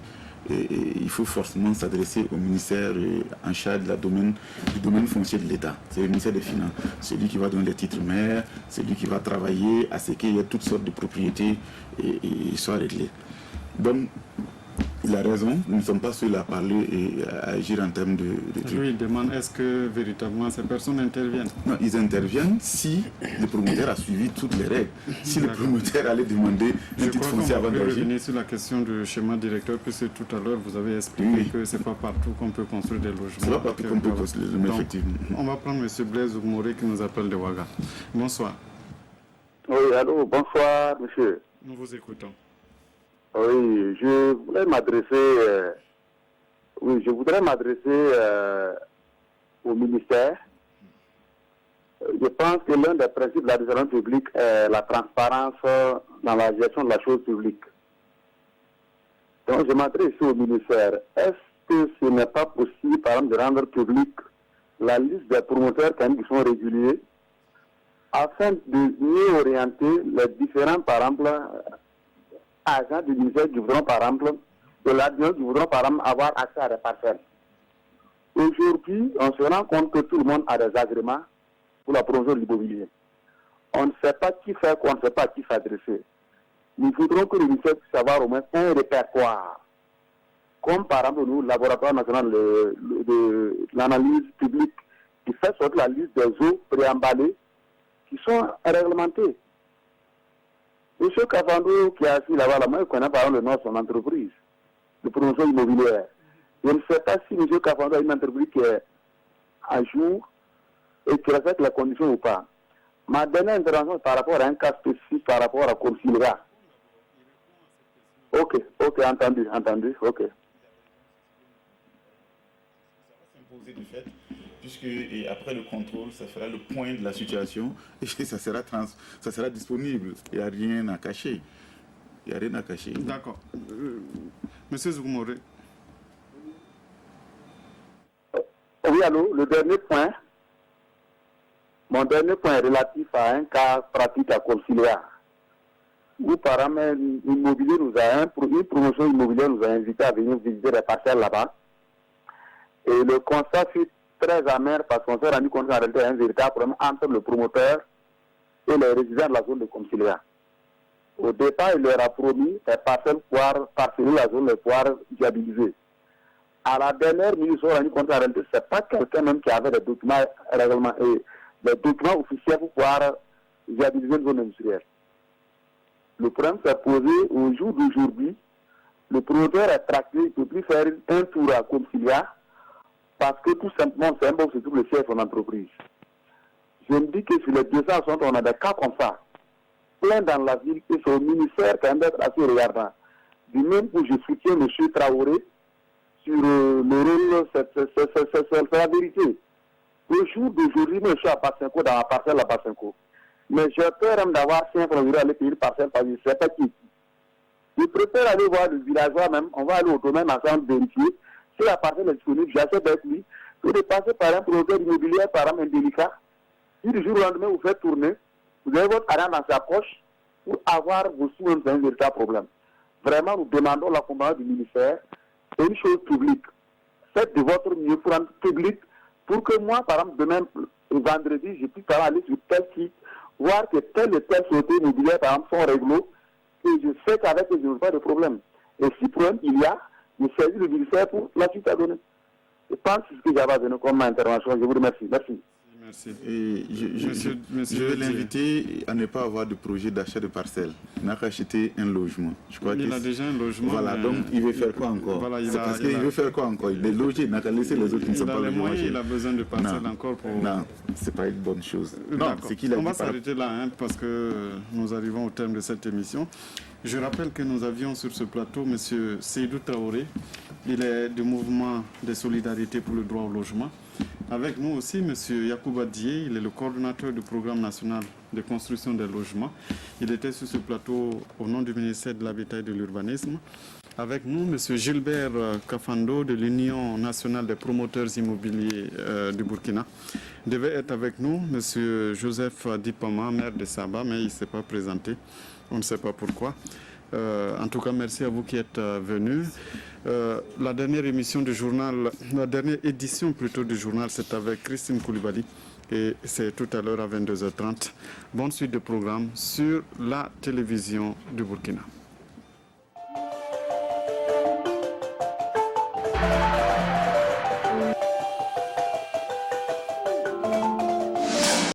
B: il faut forcément s'adresser au ministère en charge du domaine foncier de l'État. C'est le ministère des Finances. C'est lui qui va donner les titres maires, c'est lui qui va travailler à ce qu'il y ait toutes sortes de propriétés et soient réglées. Donc, il a raison, nous ne sommes pas seuls à parler et à agir en termes de trucs.
A: Lui, il demande est-ce que véritablement ces personnes interviennent?
B: Non, ils interviennent si le promoteur a suivi toutes les règles. Si le promoteur allait demander un titre foncier avant d'agir.
A: Je vais revenir sur la question du schéma directeur, puisque tout à l'heure vous avez expliqué que ce n'est pas partout qu'on peut construire des logements.
B: Ce n'est pas partout qu'on peut construire des logements, effectivement.
A: On va prendre M. Blaise Oumoré qui nous appelle de Ouaga. Bonsoir.
H: Oui, allô, bonsoir, monsieur.
A: Nous vous écoutons.
H: Oui, je voudrais m'adresser au ministère. Je pense que l'un des principes de l'administration publique est la transparence dans la gestion de la chose publique. Donc je m'adresse au ministère. Est-ce que ce n'est pas possible, par exemple, de rendre publique la liste des promoteurs qui sont réguliers afin de mieux orienter les différents, par exemple, agents du ministère qui voudront, par exemple, de l'adjoint qui voudront, par exemple, avoir accès à des parcelles. Aujourd'hui, on se rend compte que tout le monde a des agréments pour la promotion de l'immobilier. On ne sait pas qui faire, on ne sait pas à qui s'adresser. Nous voudrons que le ministère puisse avoir au moins un répertoire comme par exemple nous, le laboratoire national de l'analyse publique, qui fait sortir la liste des eaux préemballées qui sont réglementées. Monsieur Kafando, qui est assis là-bas, moi, je connais par exemple le nom de son entreprise, de promotion immobilière. Je ne sais pas si M. Kafando a une entreprise qui est à jour et qui respecte les conditions ou pas. Ma dernière intervention par rapport à un cas spécifique par rapport à Corsilia. Ok, entendu, ok.
B: S'imposer du fait, puisque et après le contrôle, ça fera le point de la situation et ça sera disponible. Il n'y a rien à cacher.
A: D'accord. Monsieur Zougoumoré.
H: Oui, allô, le dernier point. Mon dernier point est relatif à un cas pratique à Corsilia, où par exemple, une promotion immobilière nous a invités à venir visiter les parcelles là-bas. Et le constat fut très amer parce qu'on s'est rendu compte qu'en réalité, il y a un véritable problème entre le promoteur et les résidents de la zone de Corsilia. Au départ, il leur a promis des parcelles pouvoir parceller la zone, les pouvoir viabiliser. À la dernière minute, ils se sont rendus compte qu'en réalité, ce n'est pas quelqu'un même qui avait des documents règlements et des documents officiels pour pouvoir viabiliser une zone industrielle. Le problème s'est posé au jour d'aujourd'hui. Le promoteur est tracté, il ne peut plus faire un tour à Corsilia parce que tout simplement, c'est un bon, c'est tout le siège de son entreprise. Je me dis que sur les 260, on a des cas comme ça, plein dans la ville, et c'est au ministère quand même d'être assez regardant. Du même où je soutiens M. Traoré sur le rôle, c'est la vérité. Le jour d'aujourd'hui, je suis à Bassinco, dans la parcelle à Bassinco. Mais j'ai peur même d'avoir 5 francs à aller payer une parcelle parce que je ne sais pas qui. Je préfère aller voir le villageois même, on va aller au domaine ensemble vérifier. Si la parcelle est disponible, j'achète avec lui. Que de passer par un promoteur immobilier, par exemple indélicat. Si du jour au lendemain, vous faites tourner, vous avez votre argent dans sa poche pour avoir vos sous, c'est un véritable problème. Vraiment, nous demandons l'accompagnement du ministère. C'est une chose publique. Faites de votre mieux pour rendre public pour que moi, par exemple, demain, vendredi, je puisse aller sur tel site, voir que tel et tel société immobilière, par exemple, sont réglo, et je sais qu'avec eux, je n'ai pas de problème. Et si problème il y a, je saisis le ministère pour la suite à donner. Je pense que c'est ce que j'avais à donner comme intervention. Je vous remercie. Merci.
A: Merci.
B: Et je vais l'inviter à ne pas avoir de projet d'achat de parcelles. Il n'a qu'à acheter un logement. Je crois
A: il a déjà un logement.
B: Voilà, donc il veut faire quoi encore?
A: Voilà,
B: parce qu'il veut faire quoi encore? Il est logé, il n'a qu'à laisser les autres qui ne sont pas logés.
A: Il a besoin de parcelles encore pour...
B: Non, c'est pas une bonne chose.
A: On va s'arrêter là parce que nous arrivons au terme de cette émission. Je rappelle que nous avions sur ce plateau M. Seydou Traoré. Il est du mouvement de solidarité pour le droit au logement. Avec nous aussi, M. Yacouba Dié, il est le coordonnateur du programme national de construction des logements. Il était sur ce plateau au nom du ministère de l'Habitat et de l'Urbanisme. Avec nous, M. Gilbert Kafando de l'Union nationale des promoteurs immobiliers du Burkina. Devait être avec nous M. Joseph Dipama, maire de Saba, mais il ne s'est pas présenté. On ne sait pas pourquoi. En tout cas, merci à vous qui êtes venus. La dernière émission du journal, la dernière édition plutôt du journal, c'est avec Christine Koulibaly et c'est tout à l'heure à 22h30. Bonne suite de programme sur la télévision du Burkina.